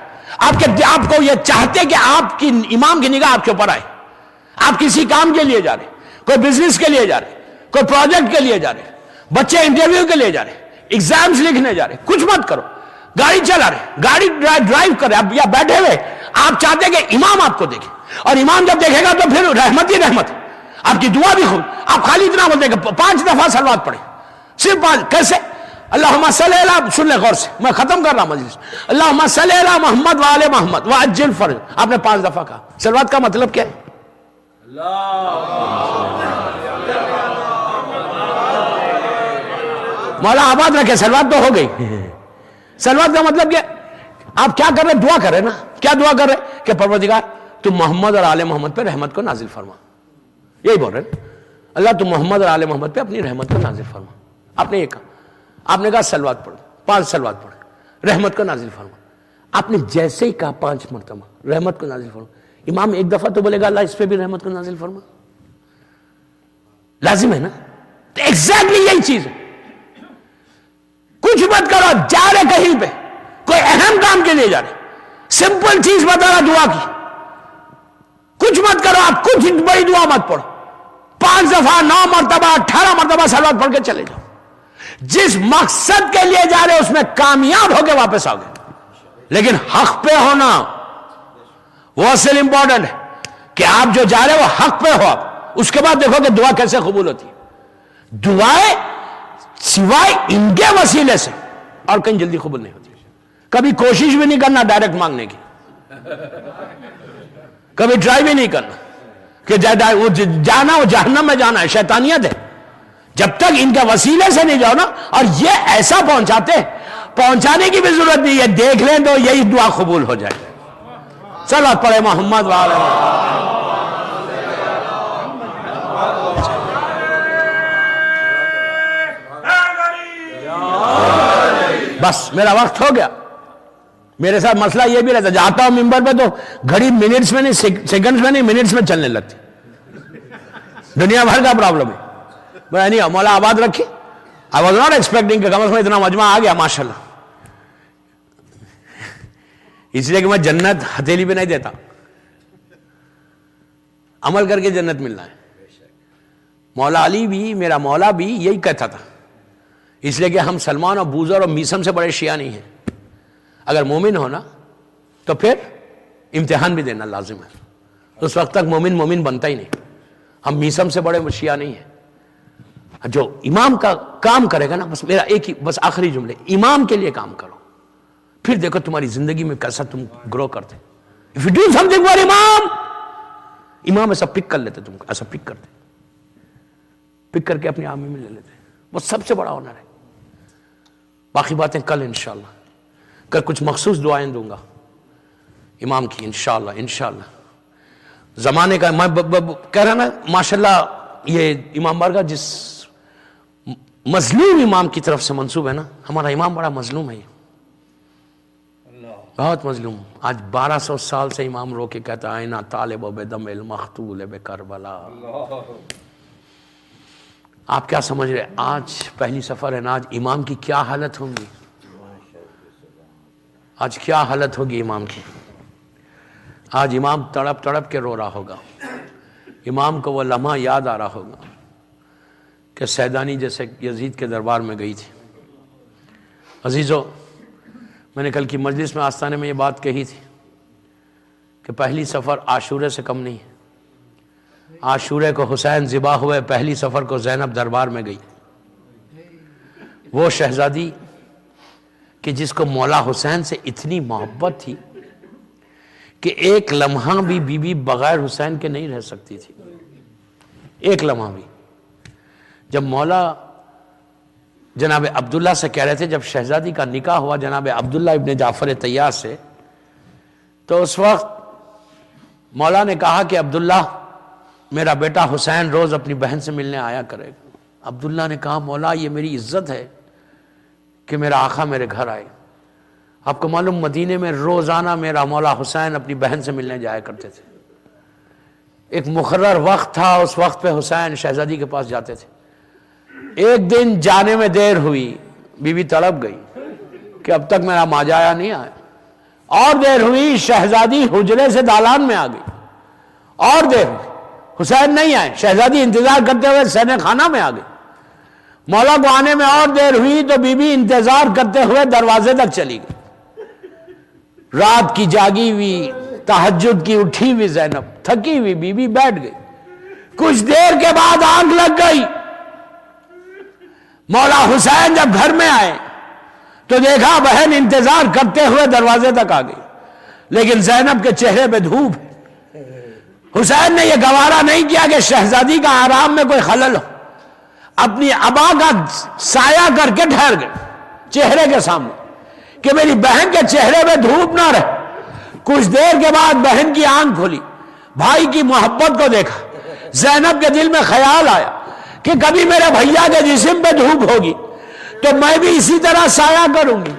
آپ کو یہ چاہتے کہ آپ کی امام کی نگاہ آپ کے اوپر آئے. آپ کسی کام کے لیے جا رہے, کوئی بزنس کے لیے جا رہے, کوئی پروجیکٹ کے لیے جا رہے, بچے انٹرویو کے لیے جا رہے, ایگزامز لکھنے جا رہے, کچھ مت کرو, گاڑی چلا رہے, گاڑی ڈرائیو کر رہے, یا بیٹھے ہوئے, آپ چاہتے کہ امام آپ کو دیکھے, اور امام جب دیکھے گا تو پھر رحمت ہی رحمت, آپ کی دعا بھی خوب. آپ خالی اتنا بولتے کہ 5 دفعہ صلوات پڑھیں, صرف 5. کیسے؟ اللہم صلی علی, سن لیں غور سے, میں ختم کر رہا ہوں مجلس. اللہم صلی علی محمد وآل محمد وعجل فرج, آپ نے 5 دفعہ کہا. صلوات کا مطلب کیا ہے؟ مولا آباد رکھے, صلوات تو ہو گئی. صلوات کا مطلب کیا؟ آپ کیا کر رہے؟ دعا کر رہے نا. کیا دعا کر رہے؟ کہ پروردگار تو محمد اور آل محمد پہ رحمت کو نازل فرما. یہی بول رہے ہیں, اللہ تو محمد اور آل محمد پہ اپنی رحمت کو نازل فرما. آپ نے یہ کہا, آپ نے کہا صلوات پڑھو, 5 صلوات پڑھو, رحمت کو نازل فرما. آپ نے جیسے ہی کہا 5 مرتبہ رحمت کو نازل فرما, امام ایک دفعہ تو بولے گا اللہ اس پہ بھی رحمت کو نازل فرما؟ لازم ہے نا. ایگزیکٹلی یہی چیز ہے. کچھ مت کرو, جا رہے کہیں پہ, کوئی اہم کام کے لیے جا رہے, سمپل چیز بتا رہا دعا کی, کچھ مت کرو, آپ کچھ بڑی دعا مت پڑھو, 5 دفعہ 9 مرتبہ 18 مرتبہ صلوات پڑھ کے چلے جاؤ. جس مقصد کے لیے جا رہے اس میں کامیاب ہو کے واپس آؤ گے. لیکن حق پہ ہونا وہ اصل امپورٹنٹ ہے, کہ آپ جو جا رہے وہ حق پہ ہو. آپ اس کے بعد دیکھو کہ دعا کیسے قبول ہوتی ہے. دعائیں سوائے ان کے وسیلے سے اور کہیں جلدی قبول نہیں ہوتی. کبھی کوشش بھی نہیں کرنا ڈائریکٹ مانگنے کی, کبھی ٹرائی بھی نہیں کرنا کہ جانا وہ جہنم میں جانا ہے, شیطانیت ہے. جب تک ان کے وسیلے سے نہیں جاؤ نا, اور یہ ایسا پہنچانے کی بھی ضرورت نہیں ہے, دیکھ لیں تو یہی دعا قبول ہو جائے. صلوات پڑھے محمد وعلی محمد. بس میرا وقت ہو گیا. میرے ساتھ مسئلہ یہ بھی رہتا, جاتا ہوں ممبر پہ تو گھڑی منٹس میں نہیں, سیکنڈز میں نہیں, منٹس میں چلنے لگتی. دنیا بھر کا پرابلم ہے. میں نہیں, مولا آباد رکھی. I was not expecting کہ کم از کم اتنا مجمع آ گیا ماشاءاللہ. اس لیے کہ میں جنت ہتھیلی پہ نہیں دیتا, عمل کر کے جنت ملنا ہے. مولا علی بھی, میرا مولا بھی یہی کہتا تھا. اس لیے کہ ہم سلمان اور بوزر اور میسم سے بڑے شیعہ نہیں ہیں. اگر مومن ہونا تو پھر امتحان بھی دینا لازم ہے. اس وقت تک مومن بنتا ہی نہیں. ہم میسم سے بڑے شیعہ نہیں ہیں. جو امام کا کام کرے گا نا, بس میرا ایک ہی بس آخری جملے, امام کے لیے کام کرو, پھر دیکھو تمہاری زندگی میں کیسا تم گرو کرتے. If you do something for امام ایسا پک کر لیتے, تم کو ایسا پک کرتے, پک کر کے اپنی آرمی میں لے لیتے. وہ سب سے بڑا آنر ہے. باقی باتیں کل انشاءاللہ, کل کچھ مخصوص دعائیں دوں گا امام کی انشاءاللہ. زمانے کا میں کہہ رہا نا ماشاءاللہ, یہ امام بارگاہ جس مظلوم امام کی طرف سے منسوب ہے نا, ہمارا امام بڑا مظلوم ہے, بہت مظلوم. آج 1200 سال سے امام رو کے کہتا ہے آئینہ طالب و بدم المختول بکربلا. آپ کیا سمجھ رہے, آج پہلی سفر ہے نا, آج امام کی کیا حالت ہوگی, آج کیا حالت ہوگی امام کی. آج امام تڑپ تڑپ کے رو رہا ہوگا. امام کو وہ لمحہ یاد آ رہا ہوگا کہ سیدانی جیسے یزید کے دربار میں گئی تھی. عزیزو, میں نے کل کی مجلس میں آستانے میں یہ بات کہی تھی کہ پہلی سفر عاشورے سے کم نہیں ہے. عاشورے کو حسین ذبح ہوئے, پہلی سفر کو زینب دربار میں گئی. وہ شہزادی کہ جس کو مولا حسین سے اتنی محبت تھی کہ ایک لمحہ بھی بی بی بغیر حسین کے نہیں رہ سکتی تھی, ایک لمحہ بھی. جب مولا جناب عبداللہ سے کہہ رہے تھے, جب شہزادی کا نکاح ہوا جناب عبداللہ ابن جعفر طیار سے, تو اس وقت مولا نے کہا کہ عبداللہ میرا بیٹا حسین روز اپنی بہن سے ملنے آیا کرے گا. عبداللہ نے کہا مولا یہ میری عزت ہے کہ میرا آقا میرے گھر آئے. آپ کو معلوم مدینے میں روزانہ میرا مولا حسین اپنی بہن سے ملنے جایا کرتے تھے. ایک مقرر وقت تھا, اس وقت پہ حسین شہزادی کے پاس جاتے تھے. ایک دن جانے میں دیر ہوئی, بی بی تڑپ گئی کہ اب تک میرا ماجایا نہیں آیا. اور دیر ہوئی شہزادی حجرے سے دالان میں آ گئی، اور دیر ہوئی، حسین نہیں آئے، شہزادی انتظار کرتے ہوئے سینے خانہ میں آ گئی، مولا کو آنے میں اور دیر ہوئی تو بی بی انتظار کرتے ہوئے دروازے تک چلی گئی۔ رات کی جاگی ہوئی، تہجد کی اٹھی ہوئی زینب، تھکی ہوئی بی بی بیٹھ گئی، کچھ دیر کے بعد آنکھ لگ گئی۔ مولا حسین جب گھر میں آئے تو دیکھا بہن انتظار کرتے ہوئے دروازے تک آ گئی، لیکن زینب کے چہرے پہ دھوپ ہے۔ حسین نے یہ گوارا نہیں کیا کہ شہزادی کا آرام میں کوئی خلل ہو، اپنی ابا کا سایہ کر کے ٹھہر گئے چہرے کے سامنے کہ میری بہن کے چہرے پہ دھوپ نہ رہے۔ کچھ دیر کے بعد بہن کی آنکھ کھلی، بھائی کی محبت کو دیکھا، زینب کے دل میں خیال آیا کہ کبھی میرے بھیا کے جسم پہ دھوپ ہوگی تو میں بھی اسی طرح سایہ کروں گی۔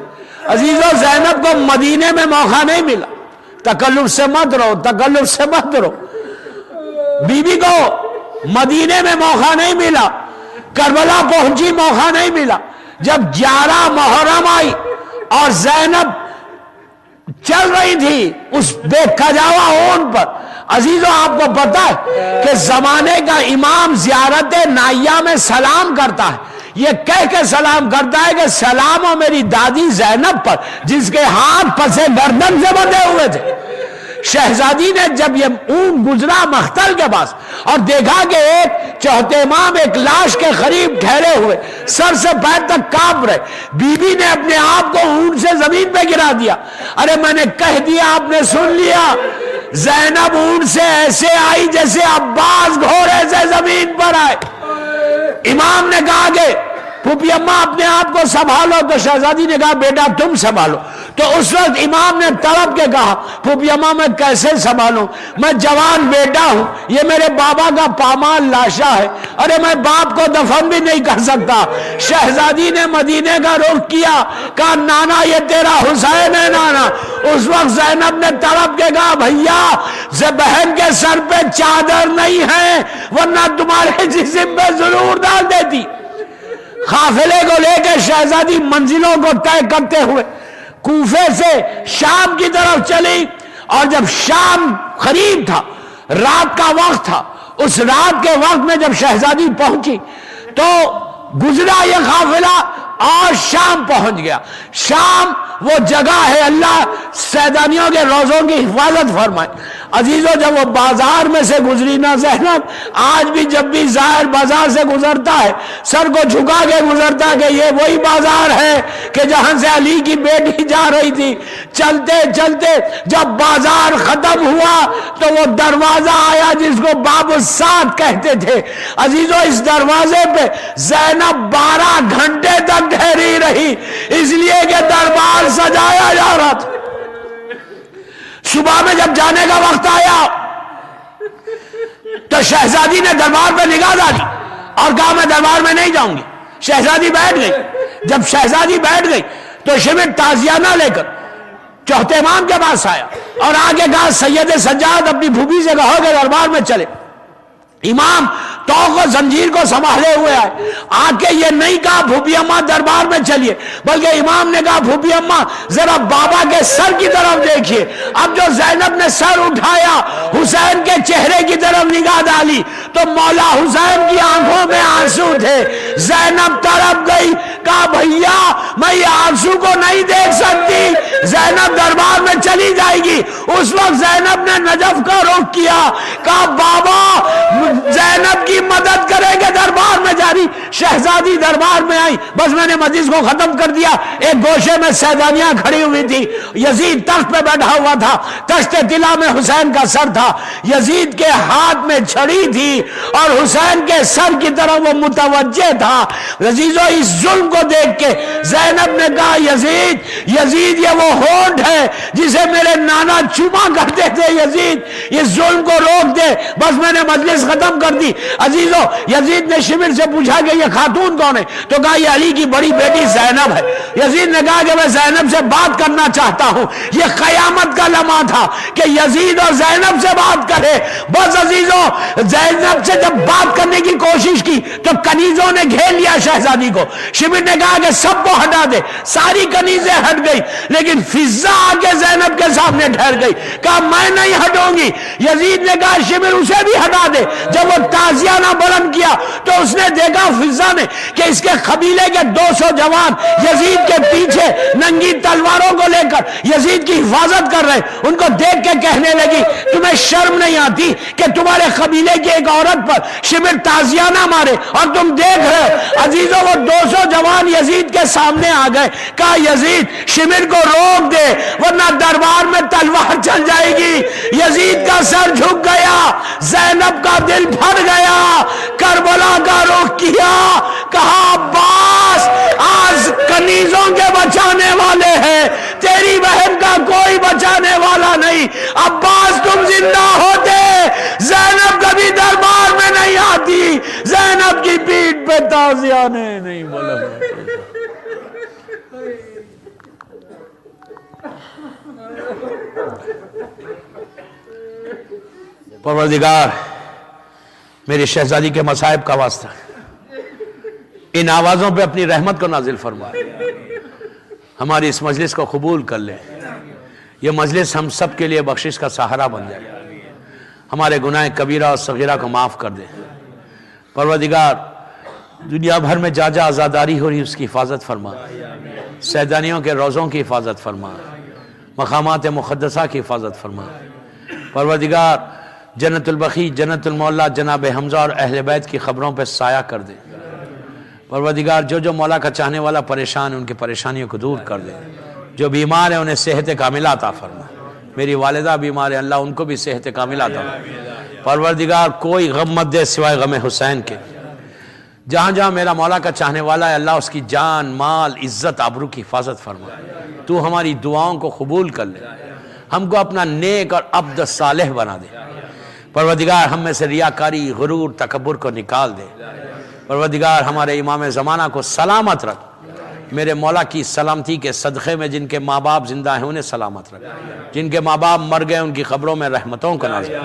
عزیزو، زینب کو مدینے میں موقع نہیں ملا، تکلف سے مت رہو، تکلف سے مت رہو، بی بی کو مدینے میں موقع نہیں ملا، کربلا پہنچی موقع نہیں ملا۔ جب 11 محرم آئی اور زینب چل رہی تھی اس بے کجاوا اون پر، عزیزو آپ کو پتا ہے کہ زمانے کا امام زیارت نائیہ میں سلام کرتا ہے، یہ کہہ کے سلام کرتا ہے کہ سلام ہو میری دادی زینب پر جس کے ہاتھ پسے گردن سے بندھے ہوئے تھے۔ شہزادی نے جب یہ اون گزرا مختل کے پاس اور دیکھا کہ ایک چوتھے امام ایک لاش کے قریب ٹھہرے ہوئے، سر سے پیر تک کانپ رہے، بی بی نے اپنے آپ کو اون سے زمین پہ گرا دیا۔ ارے میں نے کہہ دیا، آپ نے سن لیا، زینب اون سے ایسے آئی جیسے عباس گھوڑے سے زمین پر آئے۔ امام نے کہا کہ پھوپھی اماں اپنے آپ کو سنبھالو، تو شہزادی نے کہا بیٹا تم سنبھالو۔ تو اس وقت امام نے تڑپ کے کہا پھوپھی اماں میں کیسے سنبھالوں، میں جوان بیٹا ہوں، یہ میرے بابا کا پامال لاشا ہے، ارے میں باپ کو دفن بھی نہیں کر سکتا۔ شہزادی نے مدینے کا رخ کیا، کہا نانا یہ تیرا حسین ہے نانا۔ اس وقت زینب نے تڑپ کے کہا بھیا بہن کے سر پہ چادر نہیں ہے ورنہ تمہارے جسم پہ ضرور ڈال دیتی۔ قافلے کو لے کے شہزادی منزلوں کو طے کرتے ہوئے کوفے سے شام کی طرف چلی، اور جب شام قریب تھا، رات کا وقت تھا، اس رات کے وقت میں جب شہزادی پہنچی تو گزرا یہ قافلہ اور شام پہنچ گیا۔ شام وہ جگہ ہے، اللہ سیدانیوں کے روزوں کی حفاظت فرمائے۔ عزیزو، جب وہ بازار میں سے گزری نا زینب، آج بھی جب بھی زائر بازار سے گزرتا ہے سر کو جھکا کے گزرتا کہ یہ وہی بازار ہے کہ جہاں سے علی کی بیٹی جا رہی تھی۔ چلتے چلتے جب بازار ختم ہوا تو وہ دروازہ آیا جس کو باب السعد کہتے تھے۔ عزیزو، اس دروازے پہ زینب 12 گھنٹے تک ٹھہری رہی، اس لیے کہ دربار سجایا جا رہا تھا۔ صبح میں جب جانے کا وقت آیا تو شہزادی نے دربار پہ نگاہ ڈالی اور کہا میں دربار میں نہیں جاؤں گی۔ شہزادی بیٹھ گئی۔ جب شہزادی بیٹھ گئی تو شمٹ تازیانہ لے کر چوتھے امام کے پاس آیا اور آگے کہا سید سجاد اپنی پھوپھی سے کہو کہ دربار میں چلے۔ امام توق و زنجیر کو سنبھالے ہوئے آئے، آ کے یہ نہیں کہا پھوپھی اماں دربار میں چلیے، بلکہ امام نے کہا پھوپھی اماں ذرا بابا کے سر کی طرف دیکھیے۔ اب جو زینب نے سر اٹھایا، حسین کے چہرے کی طرف نگاہ ڈالی تو مولا حسین کی آنکھوں میں آنسو تھے۔ زینب تڑپ گئی، کہا بھیا میں یہ آنسو کو نہیں دیکھ سکتی، زینب دربار میں چلی جائے گی۔ اس وقت زینب نے نجف کا رخ کیا، کہا بابا زینب کی مدد کریں گے دربار میں جاری۔ شہزادی دربار میں آئی، بس میں نے مجلس کو ختم کر دیا۔ ایک گوشے میں سیدانیاں کھڑی ہوئی تھی، یزید تخت پہ بیٹھا ہوا تھا، تشت طلا میں حسین کا سر تھا، یزید کے ہاتھ میں چھڑی تھی اور حسین کے سر کی طرف وہ متوجہ تھا۔ عزیزو، اس ظلم کو دیکھ کے زینب نے کہا یزید یزید یہ وہ ہونٹ ہے جسے میرے نانا چوما کرتے تھے، یزید اس ظلم کو روک دے۔ بس میں نے مجلس ختم کر دی۔ عزیزو، یزید نے شمر سے پوچھا کہ یہ خاتون کون ہے؟ تو کہا یہ علی کی بڑی بیٹی زینب ہے۔ یزید نے کہا کہ میں زینب سے بات کرنا چاہتا ہوں. یہ قیامت کا لمحہ تھا کہ یزید اور زینب سے بات کرے. بس عزیزوں زینب سے جب بات کرنے کی کوشش کی تو کنیزوں نے گھیر لیا شہزادی کو. شمر نے کہا کہ سب کو ہٹا دے. ساری کنیزیں ہٹ گئی لیکن فضہ آ کے زینب کے سامنے ٹھہر گئی. کہا میں نہیں ہٹوں گی. یزید نے کہا شمر اسے بھی ہٹا دے. جب وہ تازیانہ بلند کیا تو اس نے دیکھا فضہ نے کہ اس کے قبیلے کے 200 جوان یزید کے پیچھے ننگی تلواروں کو لے کر یزید کی حفاظت کر رہے. ان کو دیکھ کے کہنے لگی تمہیں شرم نہیں آتی کہ تمہارے قبیلے کی ایک عورت پر شمر تازیانہ مارے اور تم دیکھ رہے ہو. عزیزوں وہ 200 جوان یزید کے سامنے آ گئے. کہا یزید شمر کو روک دے ورنہ دربار میں تلوار چل جائے گی. یزید کا سر جھک گیا. زینب کا دل پھٹ گیا. کربلا کا رخ کیا. کہا عباس آج کنیزوں کے بچانے والے ہیں, تیری بہن کا کوئی بچانے والا نہیں. عباس تم زندہ ہوتے زینب کبھی دربار میں نہیں آتی. زینب کی پیٹھ پہ تازیانے نہیں بولا. پروردگار میری شہزادی کے مصائب کا واسطہ ان آوازوں پہ اپنی رحمت کو نازل فرما. ہماری اس مجلس کو قبول کر لے. یہ مجلس ہم سب کے لیے بخشش کا سہارا بن جائے. ہمارے گناہ کبیرہ اور صغیرہ کو معاف کر دے. پروردگار دنیا بھر میں جا جا عزاداری ہو رہی اس کی حفاظت فرما. سیدانیوں کے روزوں کی حفاظت فرما. مقامات مقدسہ کی حفاظت فرما. پروردگار جنت البقیع جنت المولا جناب حمزہ اور اہل بیت کی خبروں پہ سایہ کر دے. پروردگار جو مولا کا چاہنے والا پریشان ہے ان کی پریشانیوں کو دور کر دے. جو بیمار ہیں انہیں صحت کاملہ عطا فرما. میری والدہ بیمار ہے اللہ ان کو بھی صحت کاملہ عطا فرما. پروردگار کوئی غم مت دے سوائے غم حسین کے. جہاں جہاں میرا مولا کا چاہنے والا ہے اللہ اس کی جان مال عزت آبرو کی حفاظت فرما. تو ہماری دعاؤں کو قبول کر لے. ہم کو اپنا نیک اور عبد صالح بنا دے. پروردگار ہم میں سے ریاکاری غرور تکبر کو نکال دے. پروردگار ہمارے امام زمانہ کو سلامت رکھ. میرے مولا کی سلامتی کے صدقے میں جن کے ماں باپ زندہ ہیں انہیں سلامت رکھ. جن کے ماں باپ مر گئے ان کی قبروں میں رحمتوں کا نازل.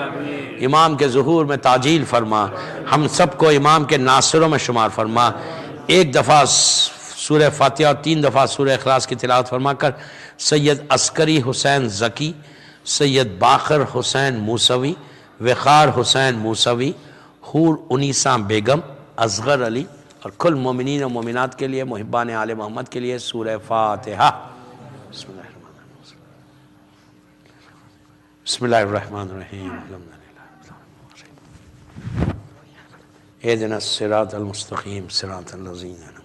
امام کے ظہور میں تعجیل فرما. ہم سب کو امام کے ناصروں میں شمار فرما. ایک دفعہ سورہ فاتحہ اور 3 دفعہ سورہ اخلاص کی تلاوت فرما کر سید عسکری حسین زکی, سید باقر حسین موسوی, وقار حسین موسوی, حور انیسہ بیگم, اصغر علی اور کل مومنین و مومنات کے لیے محبان آل محمد کے لیے سورہ فاتحہ. بسم اللہ الرحمن الرحیم. اهدنا الصراط المستقیم صراط الذین